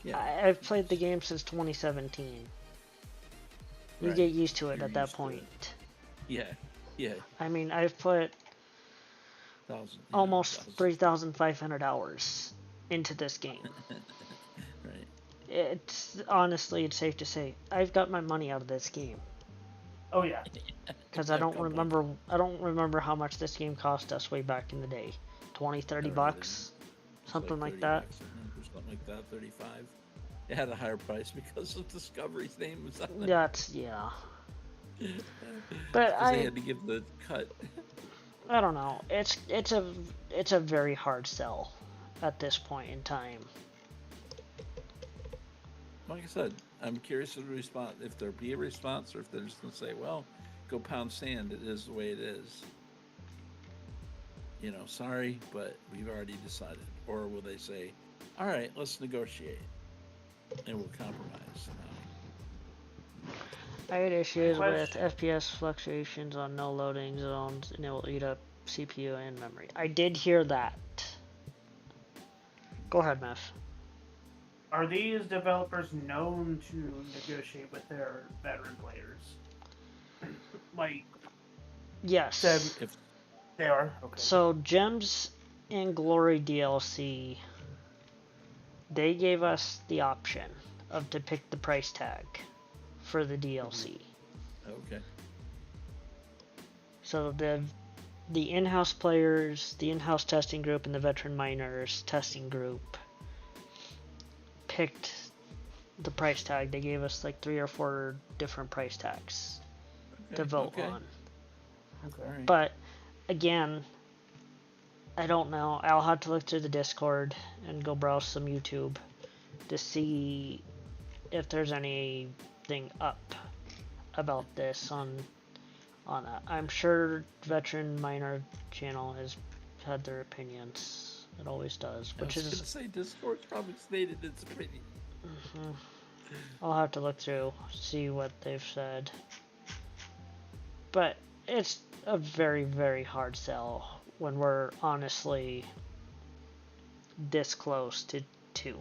Yeah. I've played the game since 2017. You Right. get used to it You're at that used to it. point. Yeah. Yeah. I mean, I've put almost 3,500 hours into this game. Right. It's honestly, it's safe to say I've got my money out of this game Oh yeah. because I don't remember how much this game cost us way back in the day. 20, 30 Never bucks, It's something like 30 that. bucks, I think, or something like that. 35. It had a higher price because of Discovery's name was on it. That's yeah. But 'Cause they had to give the cut. I don't know. It's a very hard sell at this point in time. Like I said, I'm curious of the response. If there be a response, or if they're just gonna say, "Well, go pound sand. It is the way it is." You know, sorry, but we've already decided. Or will they say, "All right, let's negotiate, and we'll compromise." I had issues with Question. FPS fluctuations on no loading zones, and it will eat up CPU and memory. I did hear that. Go ahead, Meth. Are these developers known to negotiate with their veteran players? Like Yes. said, If they are. Okay. So Gems and Glory DLC, they gave us the option of to pick the price tag for the DLC. okay, So the in-house players, the in-house testing group, and the veteran miners testing group picked the price tag. They gave us like 3 or 4 different price tags to vote okay. on. Okay. All right. But again, I don't know. I'll have to look through the Discord and go browse some YouTube to see if there's anything up about this on that. I'm sure Veteran Miner channel has had their opinions. It always does, I which was is gonna say Discord's probably stated its opinion. I'll have to look through, see what they've said. But it's a very, very hard sell when we're honestly this close to 2.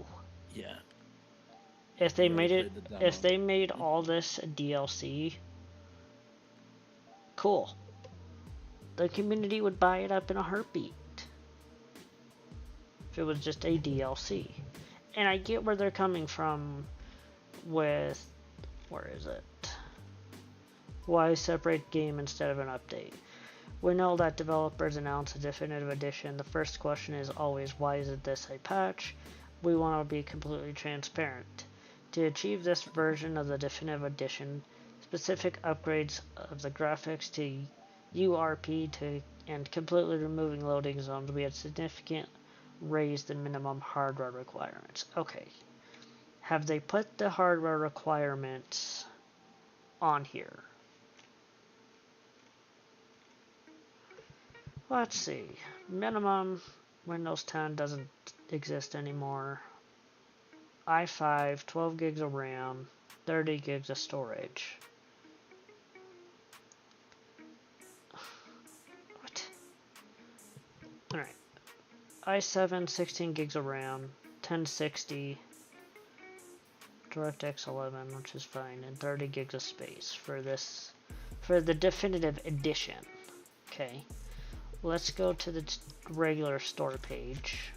Yeah. If they We made already it, played the if demo. they made all this a DLC, cool. The community would buy it up in a heartbeat if it was just a DLC. And I get where they're coming from with, where is it? Why separate game instead of an update? We know that developers announce a definitive edition. The first question is always, why isn't this a patch? We want to be completely transparent. To achieve this version of the definitive edition, specific upgrades of the graphics to URP and completely removing loading zones, we had significant raised the minimum hardware requirements. Okay. Have they put the hardware requirements on here? Let's see. Minimum Windows 10 doesn't exist anymore. i5, 12 gigs of RAM, 30 gigs of storage. What? Alright. i7, 16 gigs of RAM, 1060, DirectX 11, which is fine, and 30 gigs of space for this, for the definitive edition. Okay. Let's go to the regular store page.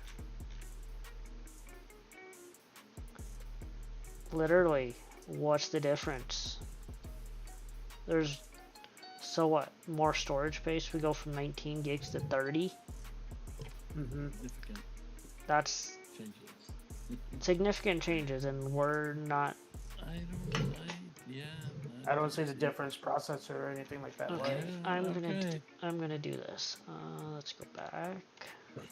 Literally, what's the difference? There's, so what, more storage space? We go from 19 gigs to 30? Significant That's changes. significant changes, and we're not. I don't see the difference processor or anything like that. Okay, Why? I'm gonna do this. Let's go back. Let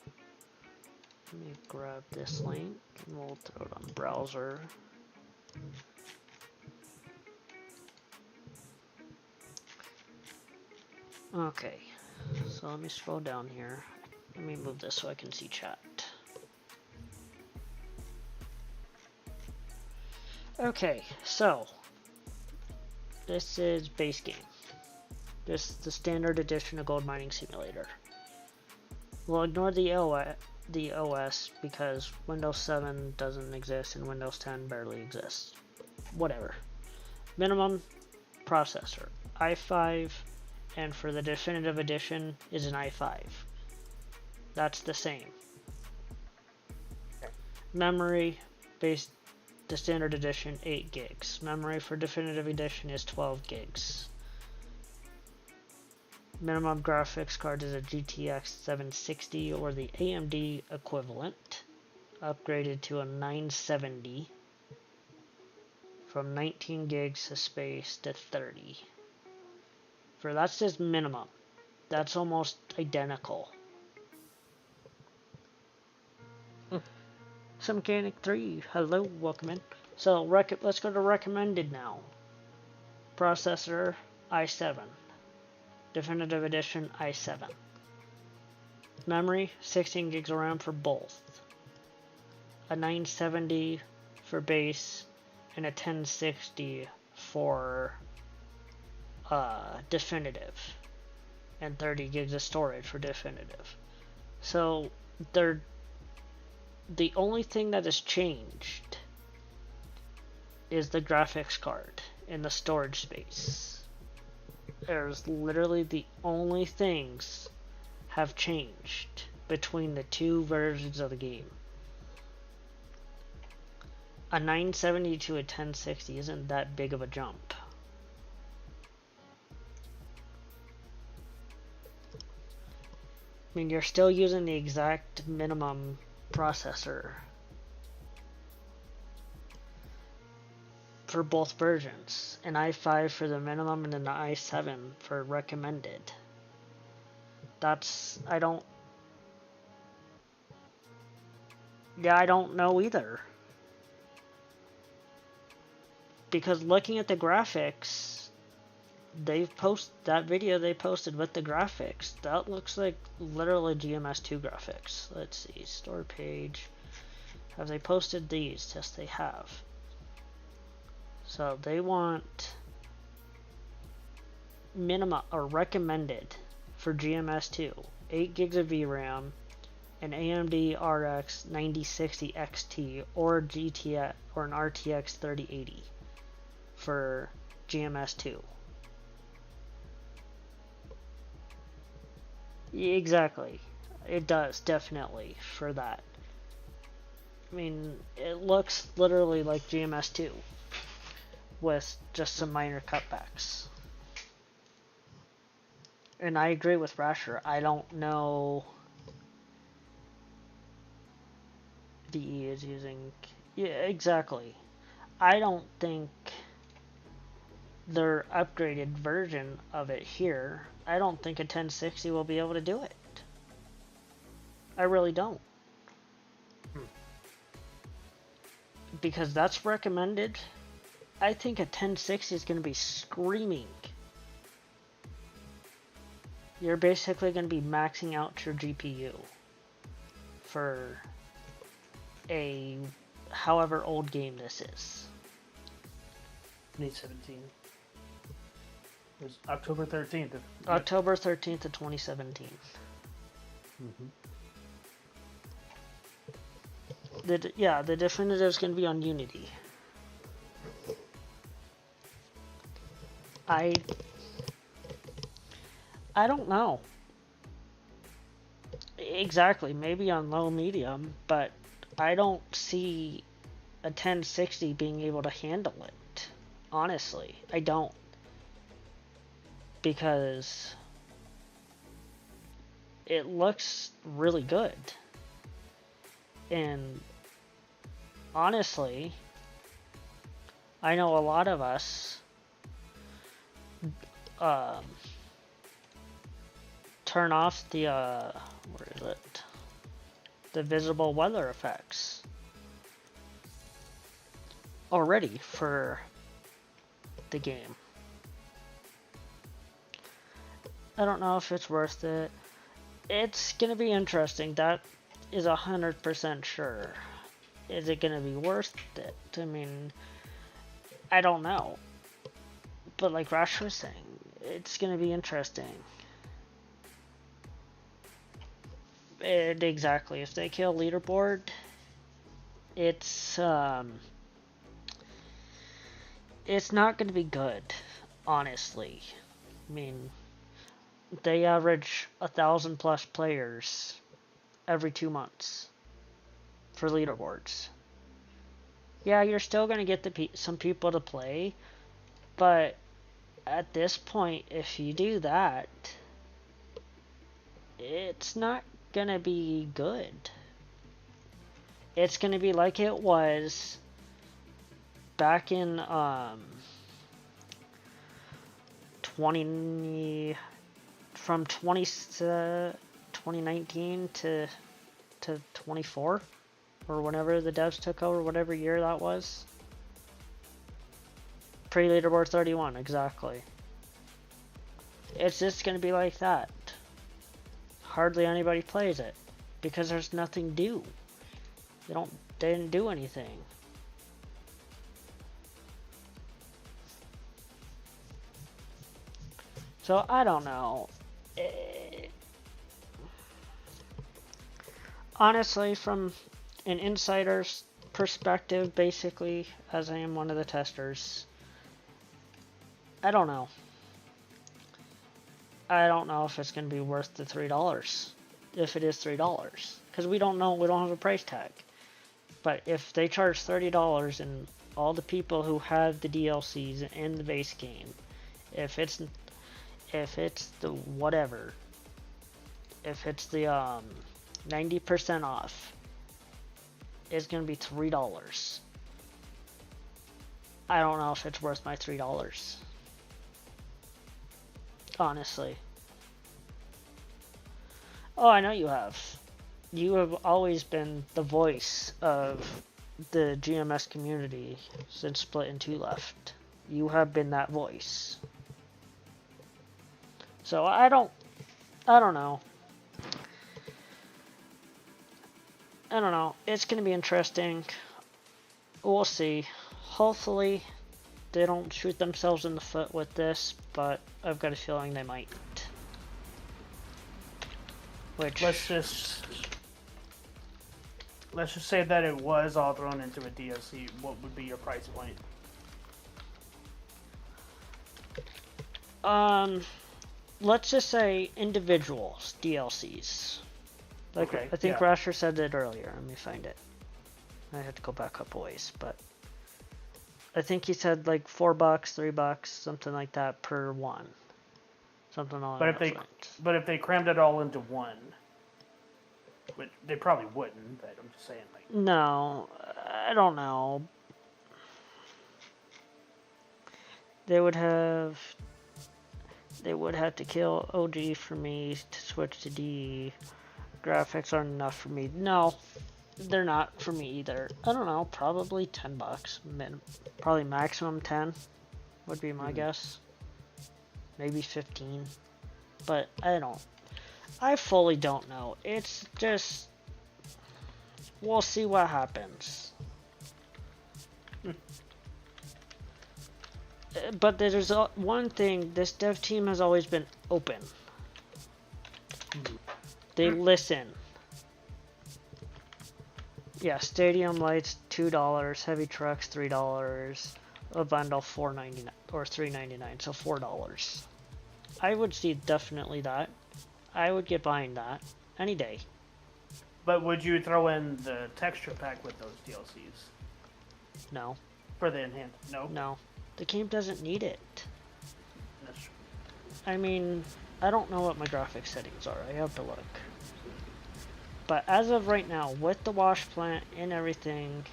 me grab this link and we'll throw it on the browser. Okay, so let me scroll down here. Let me move this so I can see chat. Okay, so this is base game. This is the standard edition of Gold Mining Simulator. We'll ignore the OS because Windows 7 doesn't exist and Windows 10 barely exists. Whatever. Minimum processor, i5, and for the definitive edition is an i5. That's the same. Okay. Memory, based the standard edition, 8 gigs. Memory for definitive edition is 12 gigs. Minimum graphics card is a GTX 760 or the AMD equivalent, upgraded to a 970 from 19 gigs of space to 30. For that's just minimum. That's almost identical. Some Mechanic 3, hello, welcome in. So let's go to recommended now. Processor i7. Definitive edition i7. Memory 16 gigs of RAM for both. A 970 for base and a 1060 for definitive. And 30 gigs of storage for definitive. So the only thing that has changed is the graphics card and the storage space. There's literally the only things have changed between the two versions of the game. A 970 to a 1060 isn't that big of a jump. I mean, you're still using the exact minimum processor for both versions, an i5 for the minimum and an i7 for recommended. I don't know either, because looking at the graphics, that video they posted with the graphics, that looks like literally GMS2 graphics. Let's see, store page. Have they posted these? Yes, they have. So they want minimum or recommended for GMS2, 8 gigs of VRAM, an AMD RX 9060 XT or GTX or an RTX 3080 for GMS2. Exactly. It does, definitely, for that. I mean, it looks literally like GMS2 with just some minor cutbacks. And I agree with Rasher. I don't know. DE is using. Yeah, exactly. I don't think their upgraded version of it here, I don't think a 1060 will be able to do it. I really don't. Because that's recommended. I think a 1060 is going to be screaming. You're basically going to be maxing out your GPU for a however old game this is. 2017. It was October 13th. October 13th of 2017. The definitive is going to be on Unity. I don't know. Exactly, maybe on low medium, but I don't see a 1060 being able to handle it. Honestly, I don't. Because it looks really good. And honestly, I know a lot of us turn off the where is it? The visible weather effects already for the game. I don't know if it's worth it. It's gonna be interesting. That is 100% sure. Is it gonna be worth it? I mean, I don't know. But like Rash was saying, it's gonna be interesting. And exactly, if they kill leaderboard, it's not gonna be good, honestly. I mean, they average 1,000+ players every 2 months for leaderboards. Yeah, you're still gonna get some people to play, but at this point, if you do that, it's not gonna be good. It's gonna be like it was back in 2019 to 24, or whenever the devs took over, whatever year that was. Pre-leaderboard 31, exactly. It's just gonna be like that. Hardly anybody plays it because there's nothing due. They didn't do anything. So I don't know. Honestly, from an insider's perspective, basically, as I am one of the testers, I don't know. I don't know if it's going to be worth the $3. If it is $3. Because we don't know, we don't have a price tag. But if they charge $30 and all the people who have the DLCs in the base game, if it's the whatever, if it's the 90% off, it's going to be $3. I don't know if it's worth my $3. Honestly. Oh, I know you have. You have always been the voice of the GMS community since Splatoon 2 left. You have been that voice. So I don't know. I don't know. It's going to be interesting. We'll see. Hopefully they don't shoot themselves in the foot with this, but I've got a feeling they might. Which Let's just say that it was all thrown into a DLC. What would be your price point? let's just say individuals DLCs. Like Okay, I think yeah. Rasher said it earlier. Let me find it. I had to go back a couple ways, but I think he said like $4, $3, something like that per one. Something along But those lines. if they crammed it all into one, which they probably wouldn't. But I'm just saying, like, No, I don't know. They would have to kill OG for me to switch to D. Graphics aren't enough for me. No, they're not for me either. I don't know, probably $10. Probably maximum 10 would be my guess. Maybe 15. But I fully don't know. It's just, we'll see what happens. But there's one thing, this dev team has always been open. They listen. Yeah, stadium lights $2, heavy trucks $3, a bundle $4.99 or $3.99, so $4. I would see definitely that. I would get behind that any day. but would you throw in the texture pack with those DLCs No, for the enhanced? No, no, the game doesn't need it. that's true. I mean, I don't know what my graphics settings are. I have to look. But as of right now, with the wash plant and everything,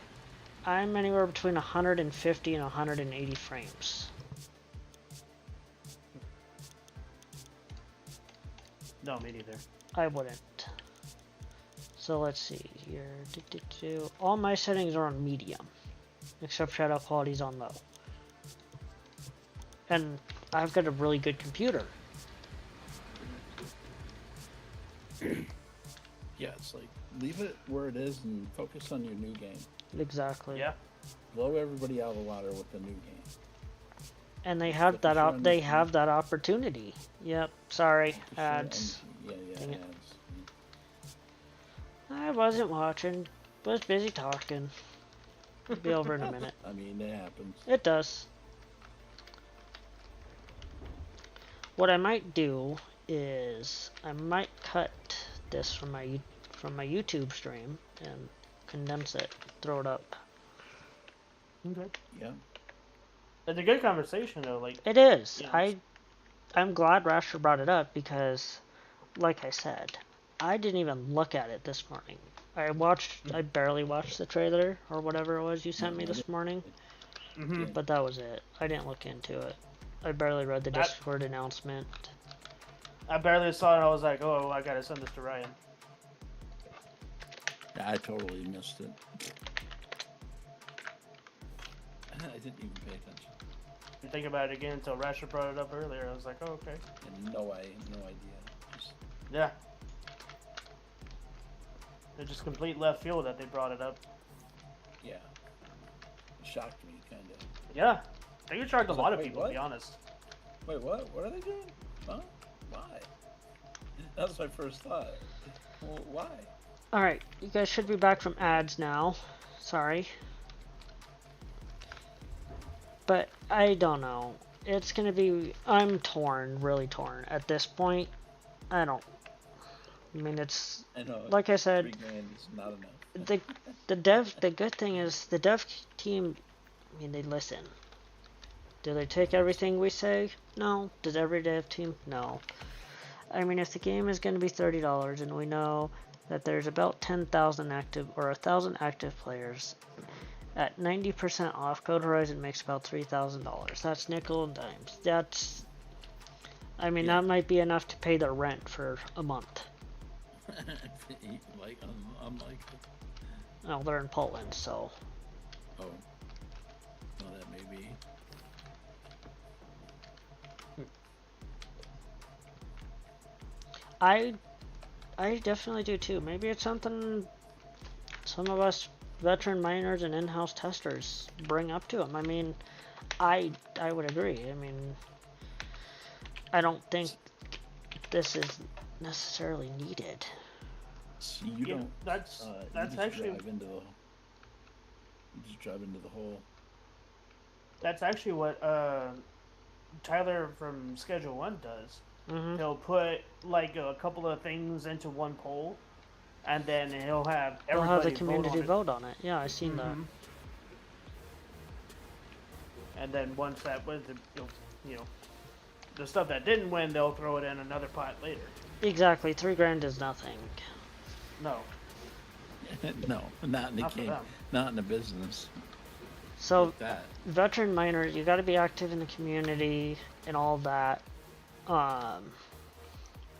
I'm anywhere between 150 and 180 frames. No, me neither. I wouldn't. So let's see here. All my settings are on medium, except shadow quality's on low. And I've got a really good computer. Yeah, it's like leave it where it is and focus on your new game. Exactly. Yeah. Blow everybody out of the water with the new game. And they have that Focus on they this have that opportunity. Yep. Sorry, Focus on- ads. Yeah, Dang it. ads. I wasn't watching. Was busy talking. It'll be over in a minute. I mean, it happens. It does. What I might do is I might cut this from my YouTube stream and condense it, throw it up. Okay. Yeah. It's a good conversation though. Like, It is. Yeah. I'm glad Rasher brought it up because, like I said, I didn't even look at it this morning. I barely watched the trailer or whatever it was you sent me this morning, mhm. but that was it. I didn't look into it. I barely read the That- Discord announcement. I barely saw it. I was like, oh, I gotta send this to Ryan. I totally missed it. I didn't even pay attention. You think about it again until Rasher brought it up earlier. I was like, oh, okay. And no idea. Just, Yeah. It's just complete left field that they brought it up. yeah. It shocked me, kind of. Yeah. I think it shocked a I was lot like, of wait, people, what? to be honest. Wait, what? What are they doing? Huh? Why? That was my first thought. Well, why? Alright, you guys should be back from ads now. Sorry. But I don't know. It's gonna be... I'm torn, really torn. At this point, I mean, it's... I know. Like I said, $3 grand is not enough. the good thing is, the dev team, I mean, they listen. Do they take everything we say? No. Does every dev team? No. I mean, if the game is going to be $30 and we know that there's about 10,000 active or 1,000 active players, at 90% off, Code Horizon makes about $3,000. That's nickel and dimes. That's, I mean, that might be enough to pay their rent for a month. Like, unlike. Well, they're in Poland, so. Oh. Well, that may be. I definitely do too. Maybe it's something some of us veteran miners and in-house testers bring up to them. I mean, I would agree. I mean, I don't think this is necessarily needed. See, you Yeah, don't. that's You that's just actually drive into the. You just drive into the hole. that's actually what Tyler from Schedule 1 does. He'll put like a couple of things into one poll, and then he'll have They'll everybody have the community vote vote on it. Yeah, I seen that. on it. And then once that wins, you know, the stuff that didn't win, they'll throw it in another pot later. Exactly, $3,000 is nothing. No, No, not in a Not for game, them. not in a business So, like that. veteran miners, you got to be active in the community and all that.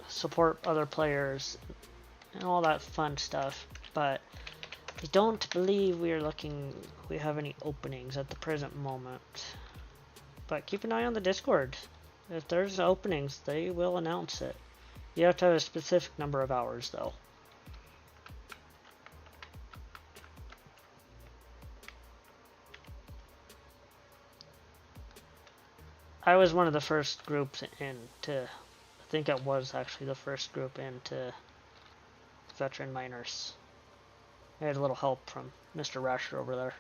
Support other players and all that fun stuff. But I don't believe we have any openings at the present moment. But keep an eye on the Discord. If there's openings, they will announce it. You have to have a specific number of hours, though. I was one of the first groups into, I think it was actually the first group into veteran miners. I had a little help from Mr. Rasher over there.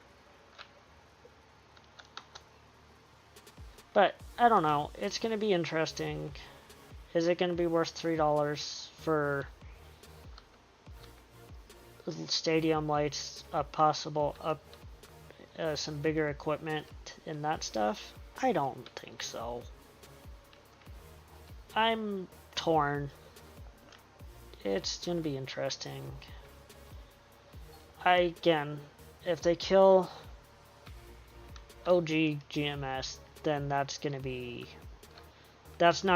But, I don't know, it's going to be interesting. Is it going to be worth $3 for stadium lights, some bigger equipment and that stuff? I don't think so. I'm torn. It's gonna be interesting. Again, if they kill OG GMS, then that's not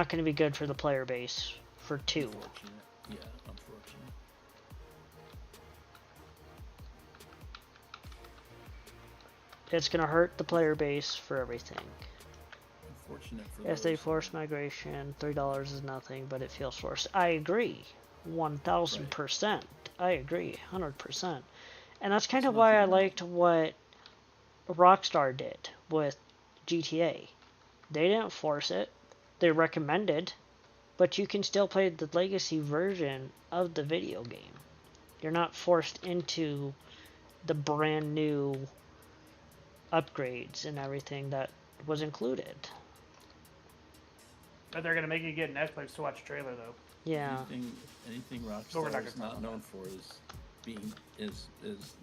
gonna be good for the player base for 2. Unfortunate. Yeah, unfortunate. It's gonna hurt the player base for everything. Unfortunate for If they those. force migration, $3 is nothing, but it feels forced. I agree, 1,000%. I agree, 100%. And that's kind of why I liked what Rockstar did with GTA. They didn't force it. They recommended, but you can still play the legacy version of the video game. You're not forced into the brand new upgrades and everything that was included. But they're gonna make you get Netflix to watch a trailer though. Yeah. Anything we're Rockstar not is gonna talk not about known for is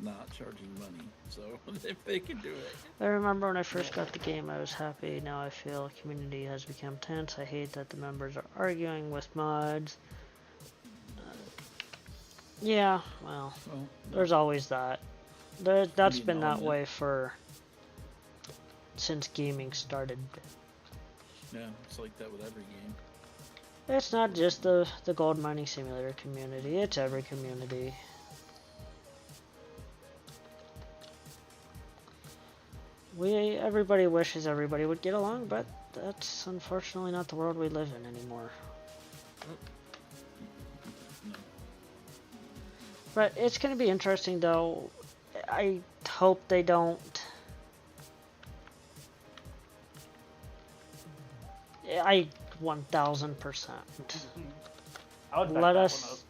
not charging money. So if they can do it, I remember when I first got the game, I was happy. Now I feel the community has become tense. I hate that the members are arguing with mods. Yeah, well, there's always that. That's mean, been that all way since gaming started. yeah, it's like that with every game. It's not just the gold mining simulator community, it's every community. Everybody wishes everybody would get along, but that's unfortunately not the world we live in anymore. No. But it's going to be interesting though. I hope they don't. I 1000%. I would back Let that us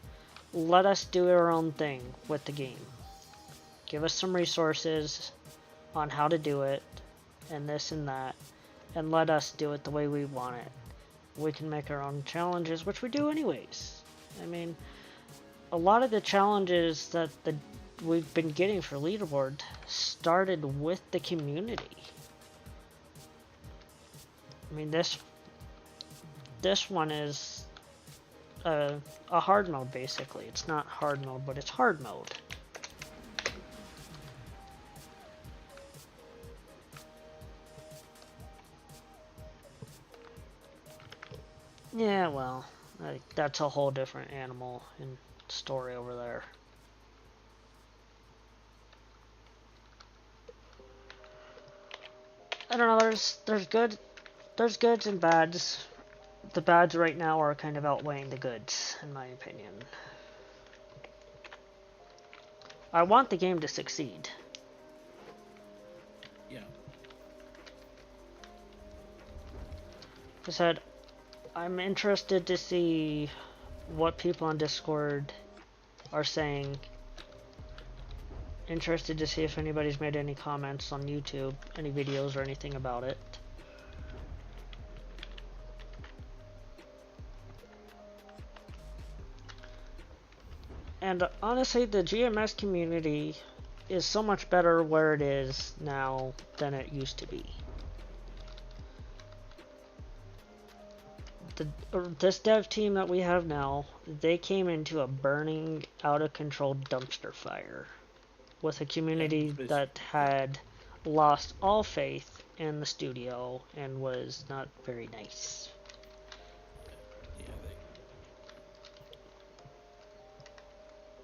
let us do our own thing with the game. Give us some resources on how to do it and this and that, and let us do it the way we want it. We can make our own challenges, which we do anyways. I mean, a lot of the challenges that we've been getting for leaderboard started with the community. I mean, this one is a hard mode basically. It's not hard mode, but it's hard mode. Yeah, well, that's a whole different animal and story over there. I don't know, there's goods and bads. The bads right now are kind of outweighing the goods, in my opinion. I want the game to succeed. Yeah. I said, I'm interested to see what people on Discord are saying. Interested to see if anybody's made any comments on YouTube, any videos or anything about it. And honestly, the GMS community is so much better where it is now than it used to be. This dev team that we have now, they came into a burning, out of control dumpster fire with a community that had lost all faith in the studio and was not very nice. Yeah,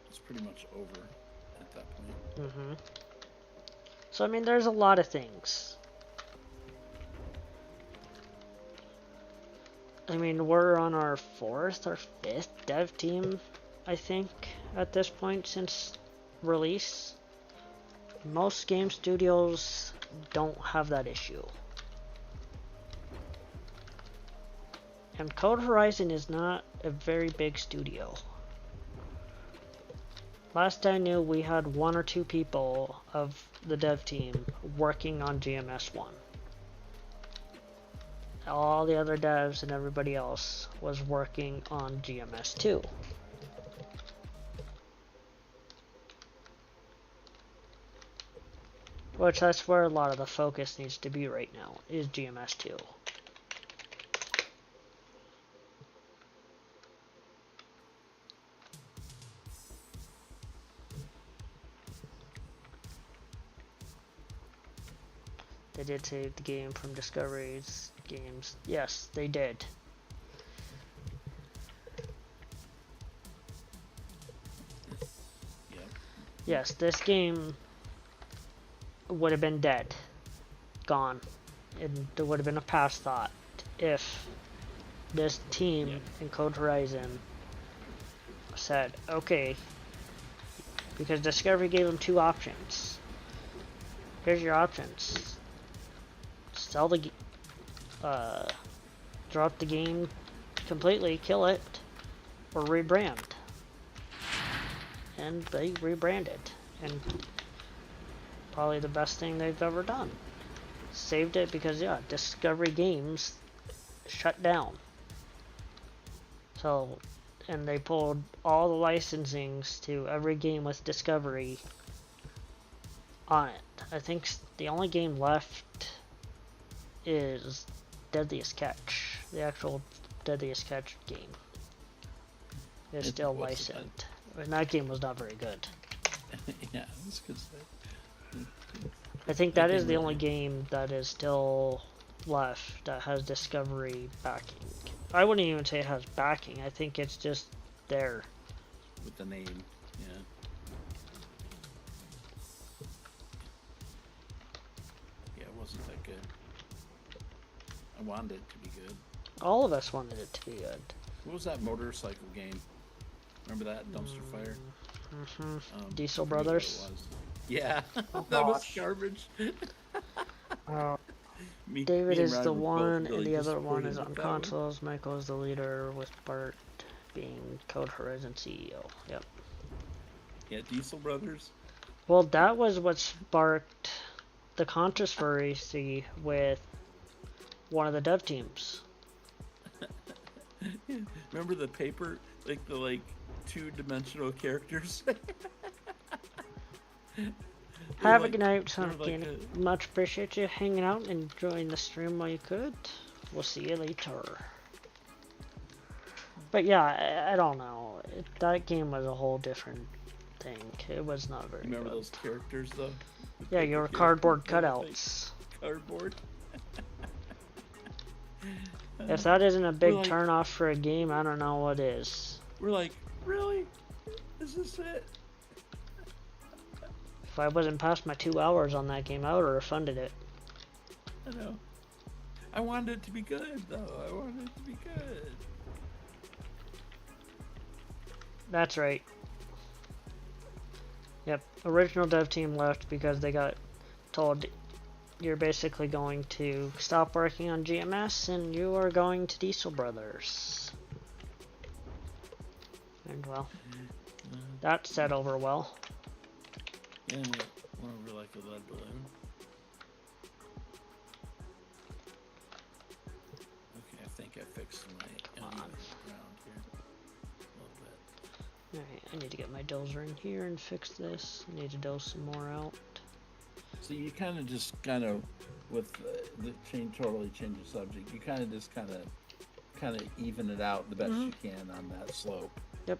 it's pretty much over at that point. So I mean, there's a lot of things. I mean, we're on our 4th or 5th dev team, I think, at this point since release. Most game studios don't have that issue. And Code Horizon is not a very big studio. Last I knew, we had 1 or 2 people of the dev team working on GMS 1. All the other devs and everybody else was working on GMS 2. Which that's where a lot of the focus needs to be right now, is GMS 2. They did save the game from Discovery's games. Yes, they did. Yep. Yes, this game would have been dead. Gone. And there would have been a past thought if this team in Code Horizon said, okay, because Discovery gave them 2 options. Here's your options. Sell the drop the game completely, kill it, or rebrand. And they rebranded, and probably the best thing they've ever done. Saved it because Discovery Games shut down. So, and they pulled all the licensings to every game with Discovery on it. I think the only game left is Deadliest Catch. The actual Deadliest Catch game is still licensed. And that game was not very good. Yeah, that's good stuff. I think that is the only game that is still left that has Discovery backing. I wouldn't even say it has backing. I think it's just there. With the name, yeah. Yeah, it wasn't that good. I wanted it to be good. All of us wanted it to be good. What was that motorcycle game? Remember that? Dumpster Fire? Diesel I forget what Brothers? it was. Yeah, Oh, that was gosh. garbage. David is Ryan the were both one, really and the other one disappointed is on with that one. consoles. Michael is the leader, with Bart being Code Horizon CEO. Yep. Yeah, Diesel Brothers. Well, that was what sparked the controversy with one of the dev teams. Remember the paper, like the two-dimensional characters? Have a like- good night, they're Son of like Candy. Much appreciate you hanging out and enjoying the stream while you could. We'll see you later. But yeah, I don't know. That game was a whole different thing. It was not very Remember good. those characters though? The Yeah, paper your characters cardboard that were, like, cutouts. Cardboard. If that isn't a big like- turn off for a game, I don't know what is. We're like, really? Is this it? If I wasn't past my 2 hours on that game, I would have refunded it. I know. I wanted it to be good though. I wanted it to be good. That's right. Yep, original dev team left because they got told you're basically going to stop working on GMS and you are going to Diesel Brothers. And well, that set over well. Yeah, and it went over like a lead balloon. Okay, I think I fixed my uneven ground here a little bit. Alright, I need to get my dozer in here and fix this. I need to dose some more out. So you kind of with the totally change the subject. You kind of even it out the best you can on that slope. Yep.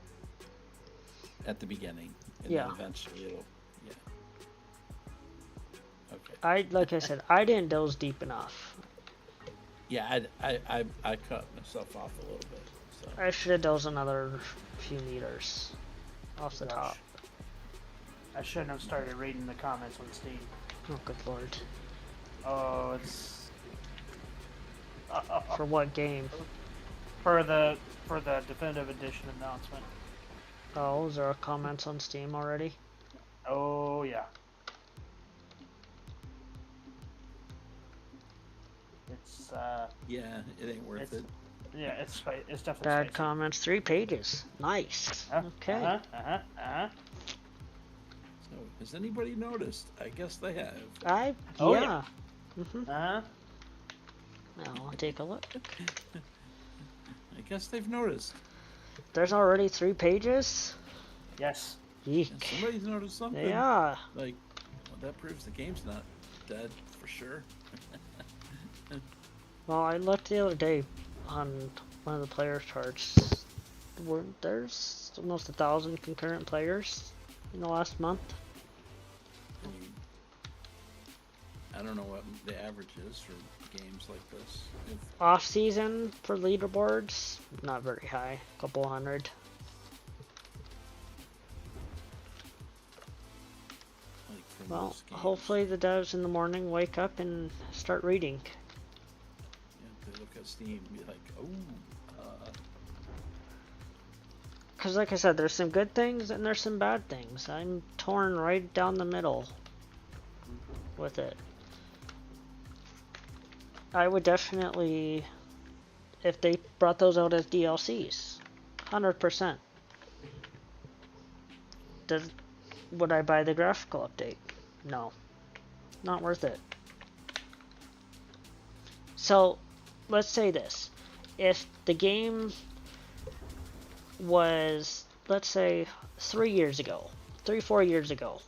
At the beginning, and Yeah. then eventually it'll, yeah. Okay. Like I said, I didn't doze deep enough. Yeah, I cut myself off a little bit. So I should have dosed another few meters off the top. I shouldn't have started reading the comments on Steam. Oh, good lord. Oh, it's For what game? for the definitive edition announcement. Oh, is there comments on Steam already? Oh yeah. It's yeah, it ain't worth it. yeah, it's definitely Bad spicy. comments, 3 pages. Nice. Okay. So has anybody noticed? I guess they have. Oh, yeah. yeah. Mm-hmm. Uh-huh. Now I'll take a look. I guess they've noticed. There's already 3 pages? Yes. Eek. And somebody's noticed something. Yeah. Like, well, that proves the game's not dead for sure. Well, I looked the other day on one of the player charts. There's almost 1,000 concurrent players in the last month. I mean, I don't know what the average is for games like this. Off season for leaderboards, not very high, a couple hundred. Like for Well, most games. hopefully the devs in the morning wake up and start reading. Yeah, they look at Steam and be like, oh. Because like I said, there's some good things and there's some bad things. I'm torn right down the middle with it. I would definitely, if they brought those out as DLCs, 100%. Would I buy the graphical update? No. Not worth it. So, let's say this. If the game was, let's say, 3 years ago, 4 years ago,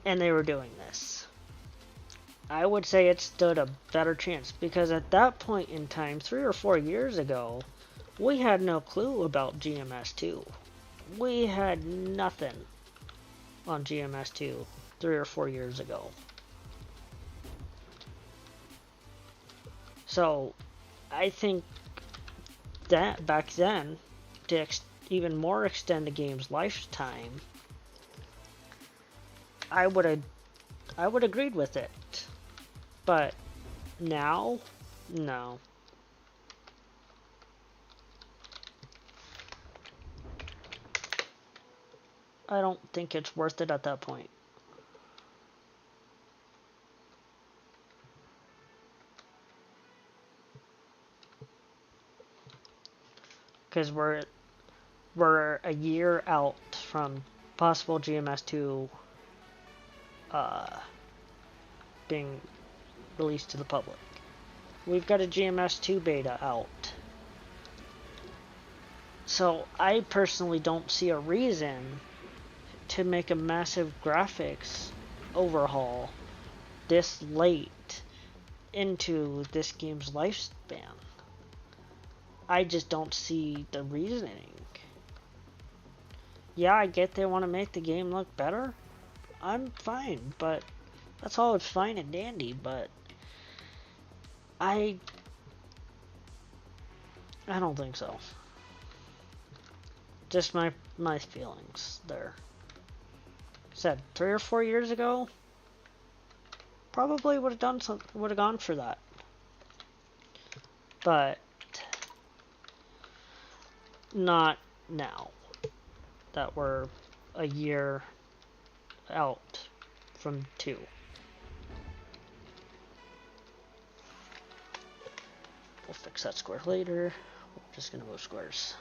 and they were doing this, I would say it stood a better chance, because at that point in time, 3 or 4 years ago, we had no clue about GMS2. We had nothing on GMS2 3 or 4 years ago. So, I think that back then, to even more extend the game's lifetime, I would agreed with it. But now, no. I don't think it's worth it at that point. Because we're a year out from possible GMS2 being released to the public. We've got a GMS2 beta out. So I personally don't see a reason to make a massive graphics overhaul this late into this game's lifespan. I just don't see the reasoning. Yeah, I get they want to make the game look better. I'm fine, but that's all fine and dandy, but I don't think so. Just my feelings there. Said 3 or 4 years ago, probably would have gone for that. But not now that we're a year out from 2. We'll fix that square later. We're just gonna move squares.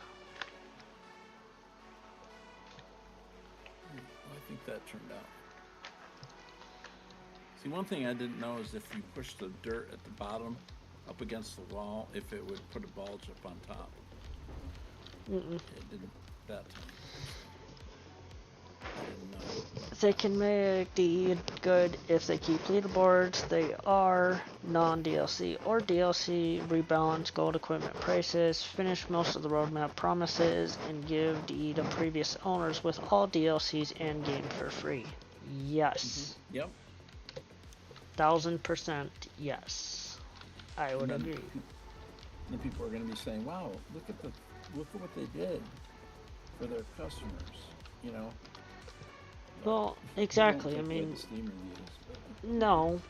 Well, I think that turned out. See, one thing I didn't know is if you push the dirt at the bottom up against the wall, if it would put a bulge up on top. Mm-mm. It didn't that time. I didn't know. They can make the good if they keep leaderboards. They are non-DLC or DLC, rebalance gold equipment prices, finish most of the roadmap promises, and give the previous owners with all DLCs and game for free. Yes. Yep. 1000% yes. I would And then- agree. And people are going to be saying, "Wow, look at what they did for their customers." You know. Well, It exactly. I won't take away mean, the Steam reviews, but no,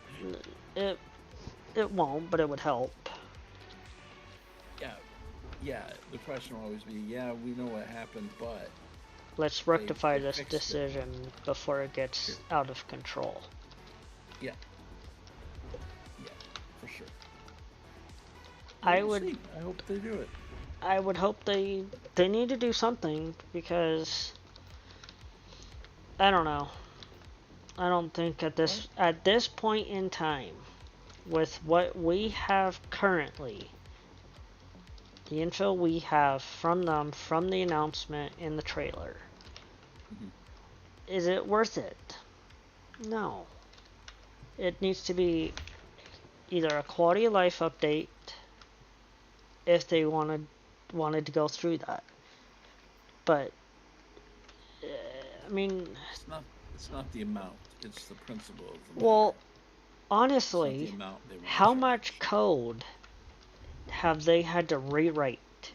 it won't, but it would help. yeah. The question will always be, "Yeah, we know what happened, but." Let's rectify they this fixed it. decision before it gets Sure. out of control. Yeah, for sure. I We'll would see. I hope they do it. I would hope they need to do something, because I don't know. I don't think at this point in time, with what we have currently, the info we have from them, from the announcement in the trailer, Mhm. is it worth it? No. It needs to be either a quality of life update, if they wanted to go through that. But I mean, It's not the amount. It's the principle of the well, matter. It's not the honestly, amount they want to how charge. much code have they had to rewrite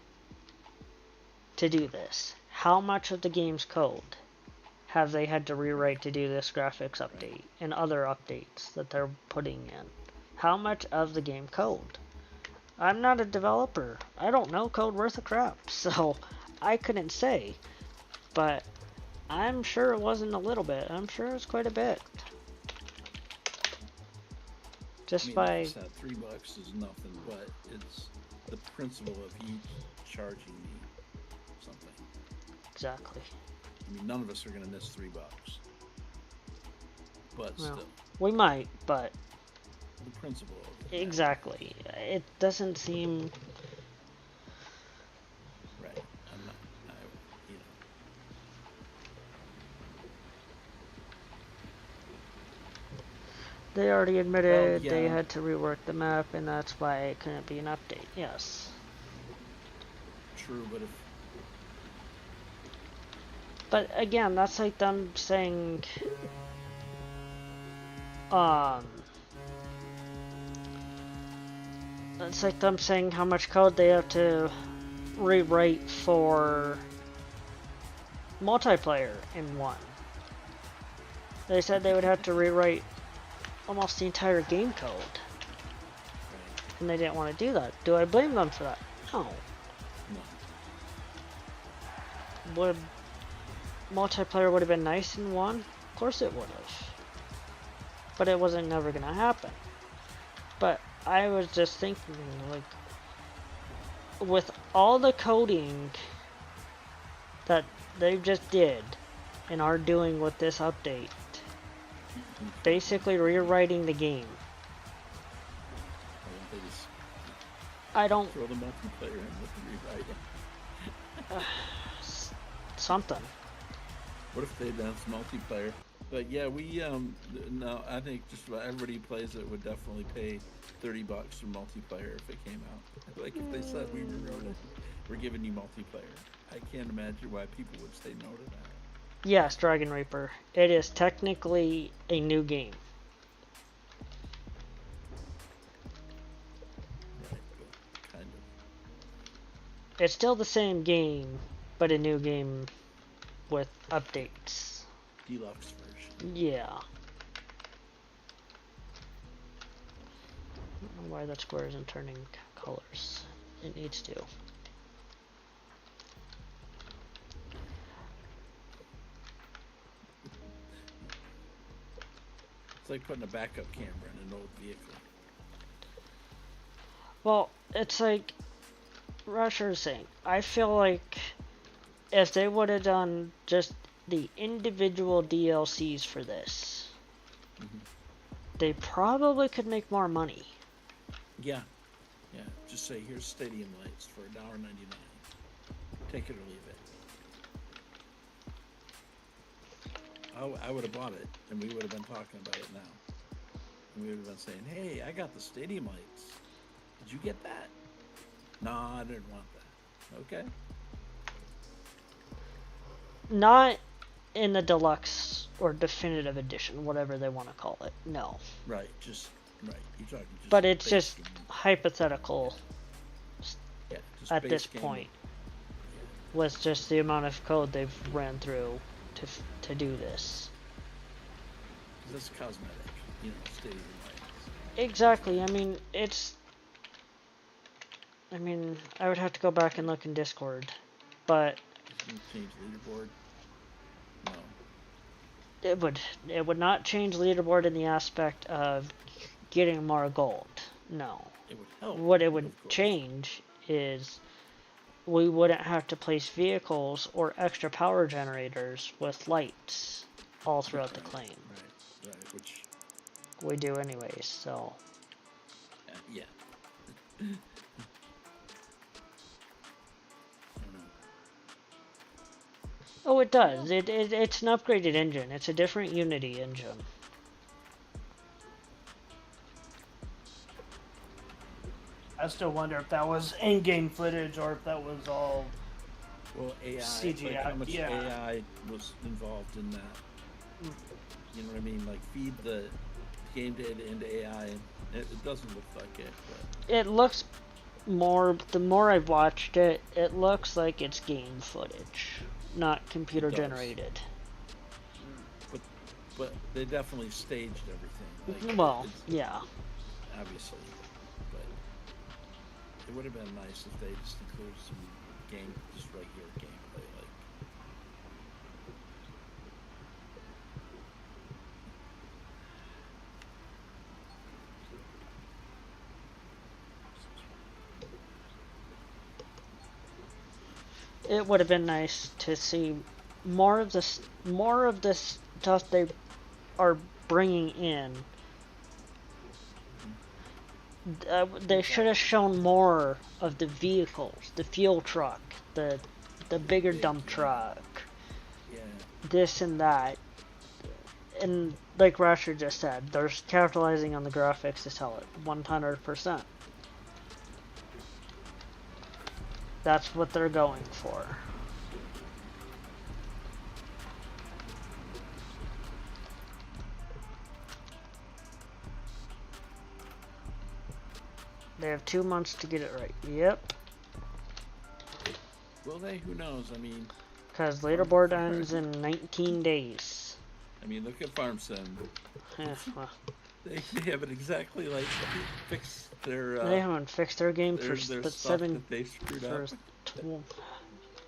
to do this? How much of the game's code have they had to rewrite to do this graphics update and other updates that they're putting in? How much of the game code? I'm not a developer. I don't know code worth a crap, so I couldn't say. But I'm sure it wasn't a little bit. I'm sure it was quite a bit. Just I mean, by like I said, $3 is nothing, but it's the principle of you charging me something. exactly. I mean, none of us are going to miss $3, but Well, still, we might, but the principle of it. exactly. It doesn't seem Right. I'm not. You know. they already admitted they yeah. had to rework the map, and that's why it couldn't be an update. Yes. True, but if But again, that's like them saying, it's like them saying how much code they have to rewrite for multiplayer in 1. They said they would have to rewrite almost the entire game code, and they didn't want to do that. Do I blame them for that? No. no, Would multiplayer would have been nice in 1? Of course it would have. But it wasn't never gonna happen. But I was just thinking, like, with all the coding that they just did and are doing with this update, basically rewriting the game. why don't they just I don't throw the multiplayer in with the rewrite? something. What if they announced multiplayer? But yeah, we no, I think just about everybody who plays it would definitely pay $30 for multiplayer if it came out. Like if they said we rewrote it, we're giving you multiplayer. I can't imagine why people would say no to that. Yes, Dragon Reaper. It is technically a new game. Right, but kind of. It's still the same game, but a new game with updates. Deluxe version. Yeah. I don't know why that square isn't turning colors. It needs to. It's like putting a backup camera in an old vehicle. Well, it's like Rusher is saying. I feel like if they would have done just the individual DLCs for this, they probably could make more money. Yeah. Yeah. Just say here's stadium lights for $1.99. Take it or leave it. I would have bought it, and we would have been talking about it now. And we would have been saying, hey, I got the stadium lights. Did you get that? No, I didn't want that. Okay. Not in the deluxe or definitive edition, whatever they want to call it. No. Right, right. You're talking just But it's base just game. hypothetical Yeah, just at base this game. point. Was just the amount of code they've ran through to do this. That's cosmetic, stadium lights. Exactly. I mean, I would have to go back and look in Discord, but Does it change leaderboard? No. it would not change leaderboard in the aspect of getting more gold. No. It would help. What it would of course. change is we wouldn't have to place vehicles or extra power generators with lights all throughout the claim. Right, which, We do anyways, so. yeah. I don't know. Oh, it does. It's an upgraded engine. It's a different Unity engine. I still wonder if that was in-game footage or if that was all. Well, AI, CGI, like how much yeah. AI was involved in that? You know what I mean? Like feed the game data into AI, and it doesn't look like it. But It looks more. The more I've watched it, it looks like it's game footage, not computer does. generated. but they definitely staged everything. Like, Well, it's- yeah. obviously, but it would have been nice if they just included some just regular gameplay, like. It would have been nice to see more of this stuff they are bringing in. They should have shown more of the vehicles, the fuel truck, the bigger dump truck, Yeah. this and that. And like Rasher just said, they're capitalizing on the graphics to sell it 100%. That's what they're going for. They have 2 months to get it right. Yep. Will they? Who knows? I mean, Because leaderboard ends in 19 days. look at Farm Sim. Well, They haven't exactly like fixed their they haven't fixed their game their for stuff seven that they screwed for up.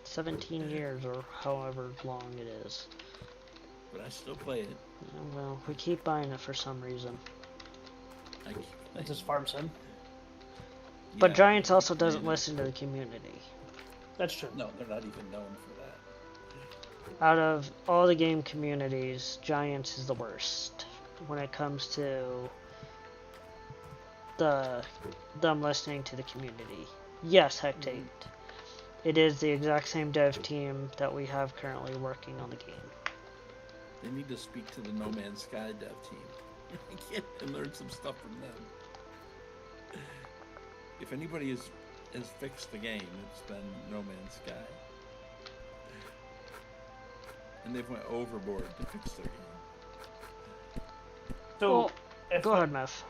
17 years or however long it is. But I still play it. Well, we keep buying it for some reason. I keep It's playing just it. Farm Sim. But Yeah, Giants I also keep doesn't playing it. listen to the community. That's true. No, they're not even known for that. Out of all the game communities, Giants is the worst when it comes to them listening to the community. Yes, Hectate. It is the exact same dev team that we have currently working on the game. They need to speak to the No Man's Sky dev team and learn some stuff from them. If anybody has fixed the game, it's been No Man's Sky. And they've went overboard to fix their game. So, Well, if, Go ahead, Meth.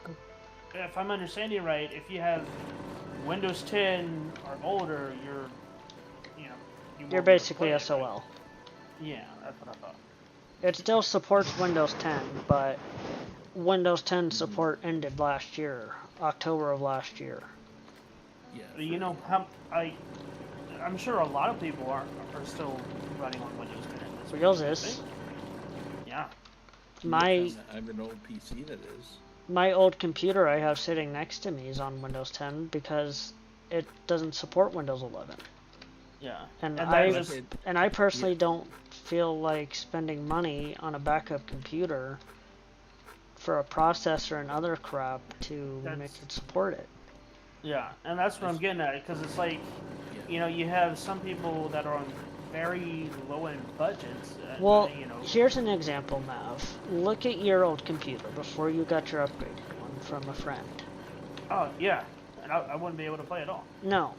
if I'm understanding right, if you have Windows 10 or older, you're You're won't be able to basically play it, SOL. right? Yeah, that's what I thought. It still supports Windows 10, but Windows 10 support ended last year, October of last year. Yeah. You know, I'm sure a lot of people are still running on Windows 10. at this Windows point, is. right? Yeah. My I have an old PC that is. my old computer I have sitting next to me is on Windows 10 because it doesn't support Windows 11. Yeah. And that I just- I personally don't feel like spending money on a backup computer for a processor and other crap to That's- make it support it. Yeah, and that's what I'm getting at, because it's like, Yeah. you know, you have some people that are on very low end budgets. Well, You know, here's an example, Mav. Look at your old computer before you got your upgraded one from a friend. oh yeah, and I wouldn't be able to play at all. No.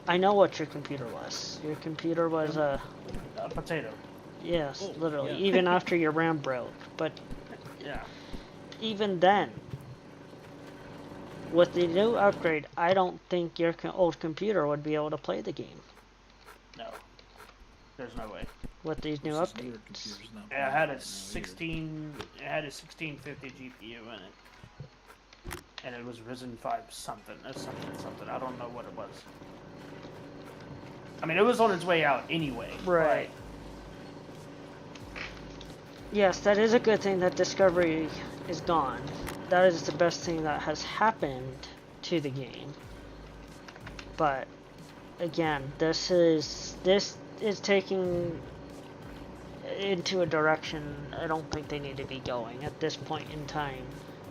I know what your computer was. Your computer was A potato. yes, Oh, literally, yeah. even after your RAM broke. But Yeah. even then, with the new upgrade, I don't think your old computer would be able to play the game No. There's no way. with these new Versus newer updates. computers not Yeah, it playing had right a now either. 16. It had a 1650 GPU in it, and it was Ryzen 5 something. Something. I don't know what it was. I mean, it was on its way out anyway. Right. Yes, that is a good thing that Discovery is gone. That is the best thing that has happened to the game. But again, this is taking into a direction I don't think they need to be going at this point in time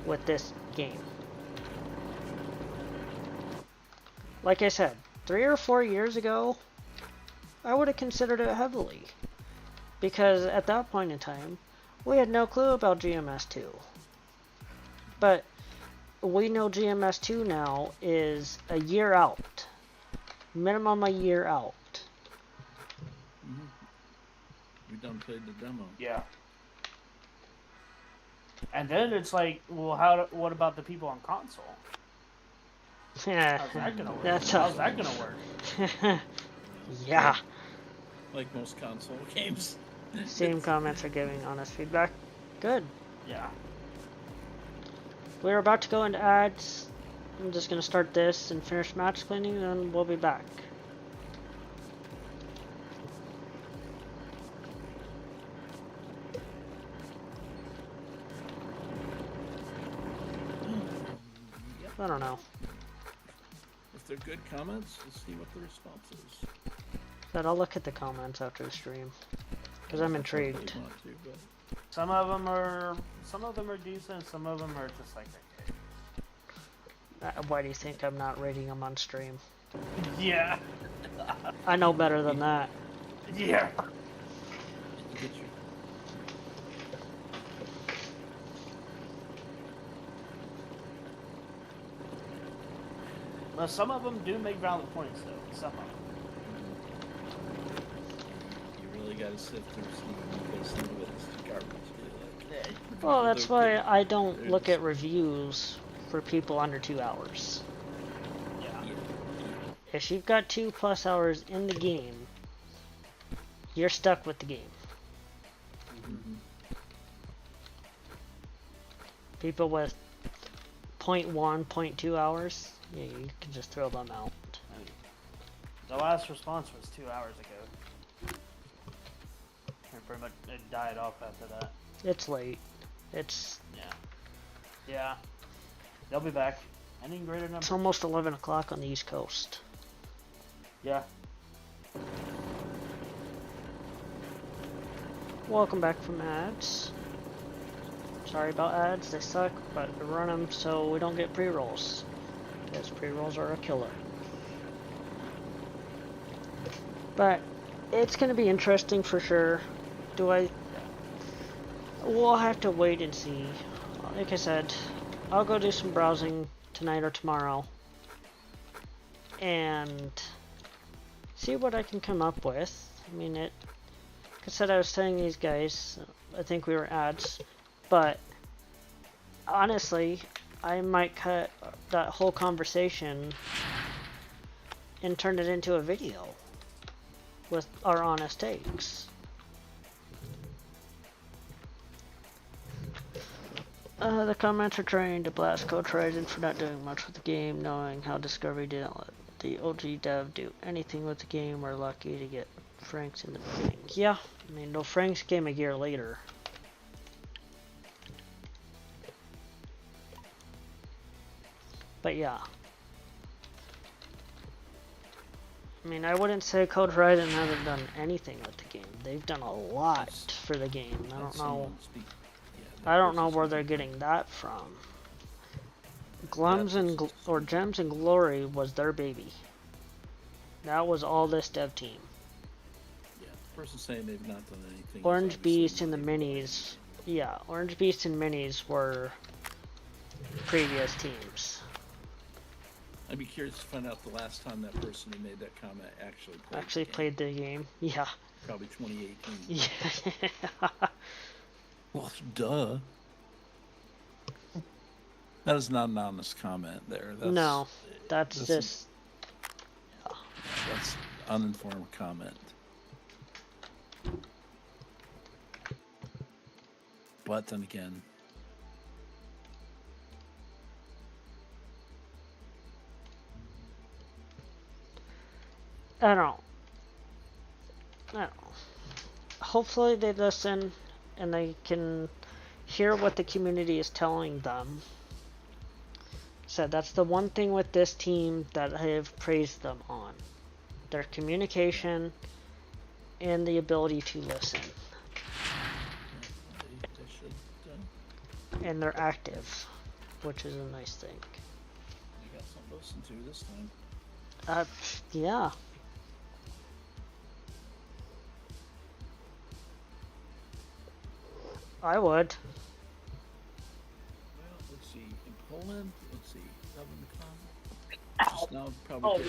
with this game. Like I said, 3 or 4 years ago, I would have considered it heavily. Because at that point in time, we had no clue about GMS2. But we know GMS2 now is a year out. Minimum a year out. Mhm. We done played the demo. Yeah. And then it's like, well, what about the people on console? Yeah, How's that gonna work? that's How's that gonna work? yeah. Like most console games. Steam comments are giving honest feedback. Good. Yeah. We're about to go into ads. I'm just gonna start this and finish match cleaning, and then we'll be back. I don't know. If they're good comments, let's see what the response is. But I'll look at the comments after the stream. Because I'm I intrigued. definitely want to, but Some of them are decent. Some of them are just like okay. Why do you think I'm not rating them on stream? Yeah. I know better than that. Yeah. get your Well, some of them do make valid points, though. Some of them. you really gotta sift through Steam because some of it's garbage. Like, Well, that's why okay. I don't They're look just- at reviews for people under 2 hours. Yeah. Yeah. If you've got 2+ hours in the game, you're stuck with the game. Mhm. People with 0.1, 0.2 hours, yeah, you can just throw them out. The last response was 2 hours ago. And pretty much it died off after that. It's late. It's Yeah. Yeah. They'll be back. And in greater numbers. it's almost 11 o'clock on the East Coast. Yeah. Welcome back from ads. Sorry about ads, they suck, but we run them so we don't get pre-rolls. Because pre-rolls are a killer. But it's going to be interesting for sure. We'll have to wait and see. Like I said, I'll go do some browsing tonight or tomorrow. And see what I can come up with. I mean, like I said, I was telling these guys, I think we were ads, but honestly, I might cut that whole conversation and turn it into a video with our honest takes. The comments are trying to blast Code Horizon for not doing much with the game, knowing how Discovery didn't let the OG dev do anything with the game. We're lucky to get Frank's in the beginning. Yeah, I mean, no, Frank's came a year later. But yeah. I mean, I wouldn't say Code Horizon hasn't done anything with the game. They've done a lot for the game. I don't know. I don't know where they're getting that from. Glums and or Gems and Glory was their baby. That was all this dev team. Yeah, the person saying they've not done anything. is Orange obviously Beast and the not even playing minis. Yeah, Orange Beast and minis were previous teams. I'd be curious to find out the last time that person who made that comment actually Played the game. Yeah. Probably 2018. Yeah. Well, duh. That is not an honest comment there. No, that's that's just. That's uninformed comment. But then again, I don't know. Hopefully they listen and they can hear what the community is telling them. So that's the one thing with this team that I have praised them on. Their communication and the ability to listen. they should. And they're active, which is a nice thing. You got something to listen to this time. Yeah. I would. Well, let's see. In Poland, let's see. Just now, probably. What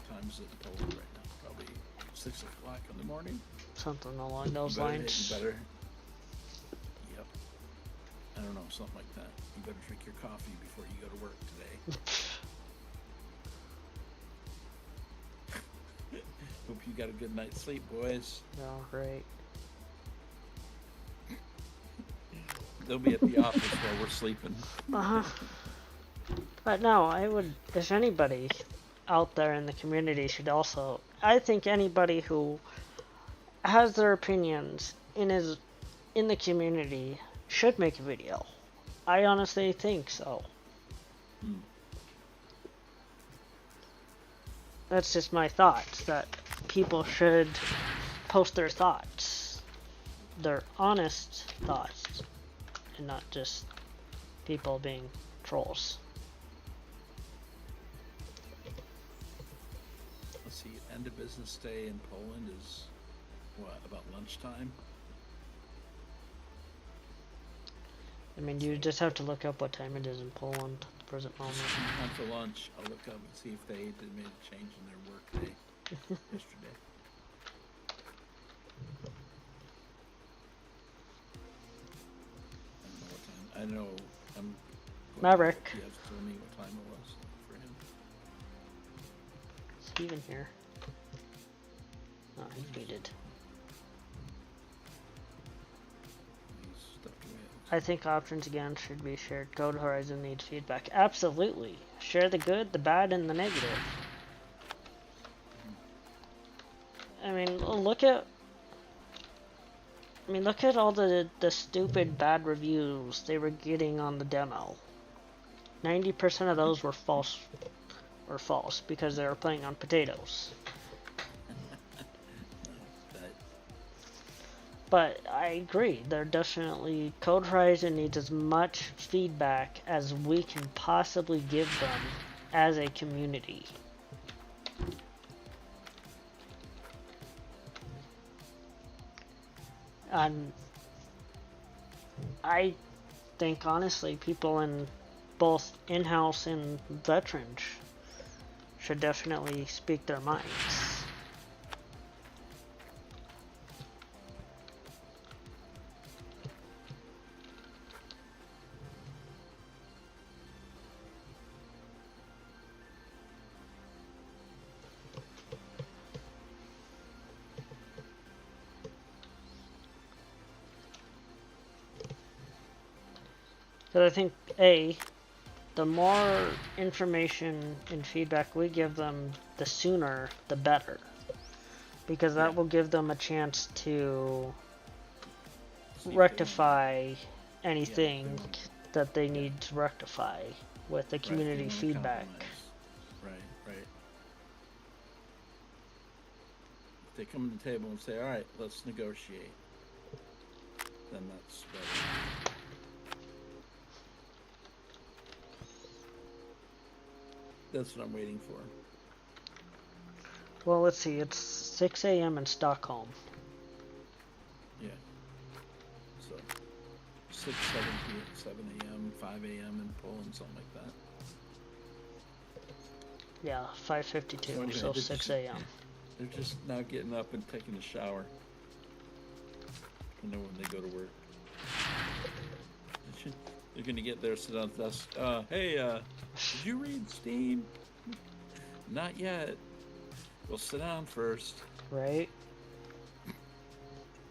time is it in Poland right now? Probably 6 o'clock in the morning. Something along those lines. You better. Yep. I don't know, something like that. You better drink your coffee before you go to work today. Hope you got a good night's sleep, boys. Oh, great. They'll be at the office while we're sleeping. But no, I would, if anybody out there in the community should also, I think anybody who has their opinions in the community should make a video. I honestly think so. That's just my thoughts, that people should post their thoughts, their honest thoughts, and not just people being trolls. Let's see, end of business day in Poland is, what, about lunchtime? I mean, you just have to look up what time it is in Poland at the present moment. Time for lunch. I'll look up and see if they made a change in their work day yesterday. I don't know what time. I know I'm Maverick. You have to tell me what time it was for him. Is he even here? Oh, he's muted. He's stepped away. I think options again should be shared. Code Horizon needs feedback. Absolutely. Share the good, the bad, and the negative. I mean, look at all the stupid bad reviews they were getting on the demo. 90% of those were false because they were playing on potatoes. But I agree, they're definitely, Code Horizon needs as much feedback as we can possibly give them as a community. And I think honestly people in both in-house and veterans should definitely speak their minds. Because I think, the more information and feedback we give them, the sooner, the better. Because that will give them a chance to rectify anything that they need to rectify with the community feedback. Right. If they come to the table and say, alright, let's negotiate, then that's better. That's what I'm waiting for. Well, let's see. It's 6 a.m. in Stockholm. Yeah. So 6, 7 p.m., 7 a.m., 5 a.m. in Poland, something like that. Yeah, 5:52. So anyway, So they're 6 just- a.m. They're just now getting up and taking a shower. You know, when they go to work. They're gonna get there, sit on the desk. Hey, did you read Steam? Not yet. Well, sit down first. Right?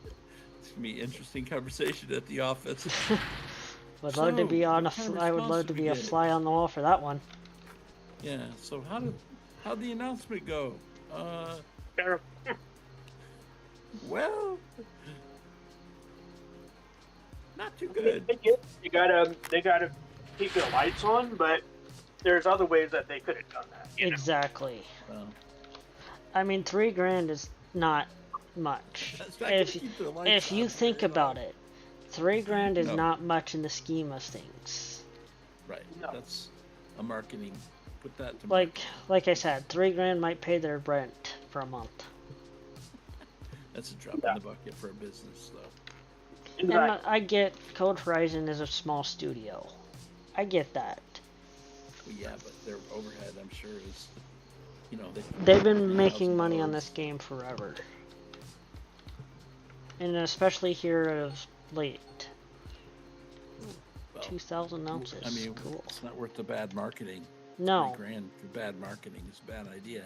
It's gonna be an interesting conversation at the office. Would love to be So, on what kind of I would response love to did we be a get? fly on the wall for that one. Yeah. So how'd the announcement go? Well, not too good. They gotta keep their lights on, but there's other ways that they could have done that. You know? Exactly. Well, I mean, $3,000 is not much. that's not gonna keep their lights If you on think very about long. it, $3,000 is No. not much in the scheme of things. Right. No. That's a marketing. Put that to Like I said, $3,000 might pay their rent for a month. That's a drop in the bucket for a business, though. And I get Code Horizon is a small studio. I get that. Well, yeah, but their overhead, I'm sure, is, you know, They've been making money on $1,000. this game forever. And especially here of late. Well, 2,000 ounces. I mean, cool. it's not worth the bad marketing. No. $3,000 for bad marketing is a bad idea.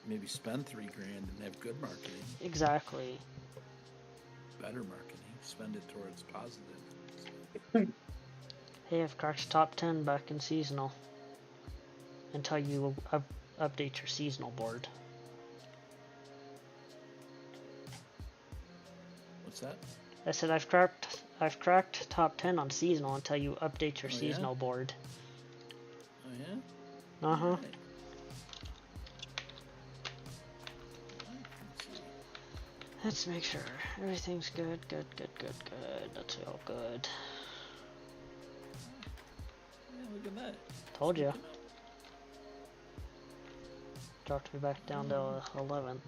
Maybe spend $3,000 and have good marketing, Exactly. better marketing. Spend it towards positive. Hey, I've cracked top 10 back in seasonal. Until you update your seasonal board. What's that? I said I've cracked top 10 on seasonal until you update your Oh, yeah? seasonal board. Oh yeah. Uh-huh. Right. Let's see. Let's make sure everything's good. That's all good. Yeah, look at that. Told you. Looking up. Dropped me back down to 11th.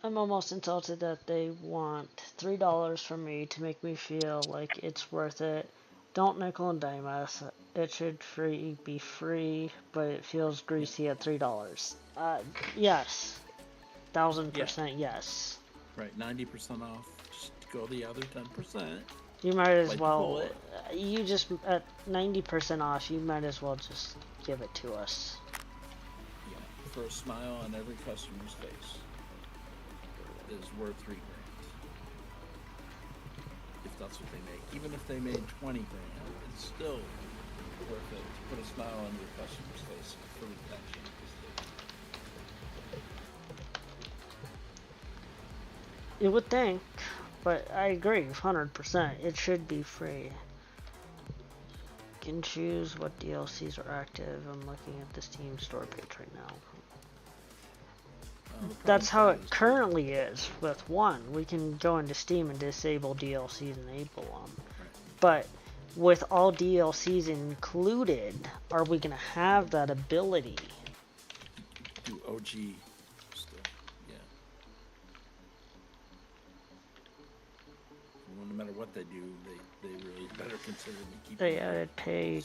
I'm almost insulted that they want $3 from me to make me feel like it's worth it. Don't nickel and dime us. It should be free, but it feels greasy at $3. Yes. 1,000% yes. Right, 90% off. Just go the other 10%. You might as Bite the well. bullet. You just at 90% off. You might as well just give it to us. Yeah, for a smile on every customer's face is worth $3,000. If that's what they make, even if they made $20,000, it's still worth it to put a smile on your customer's face for retention. You would think, but I agree 100%. It should be free. Can choose what DLCs are active. I'm looking at the Steam store page right now. The problem That's how with it that is currently is with one. We can go into Steam and disable DLCs and enable them. Right. But with all DLCs included, are we going to have that ability? do OG still, yeah. Well, no matter what they do, they really better consider me keeping. They added pay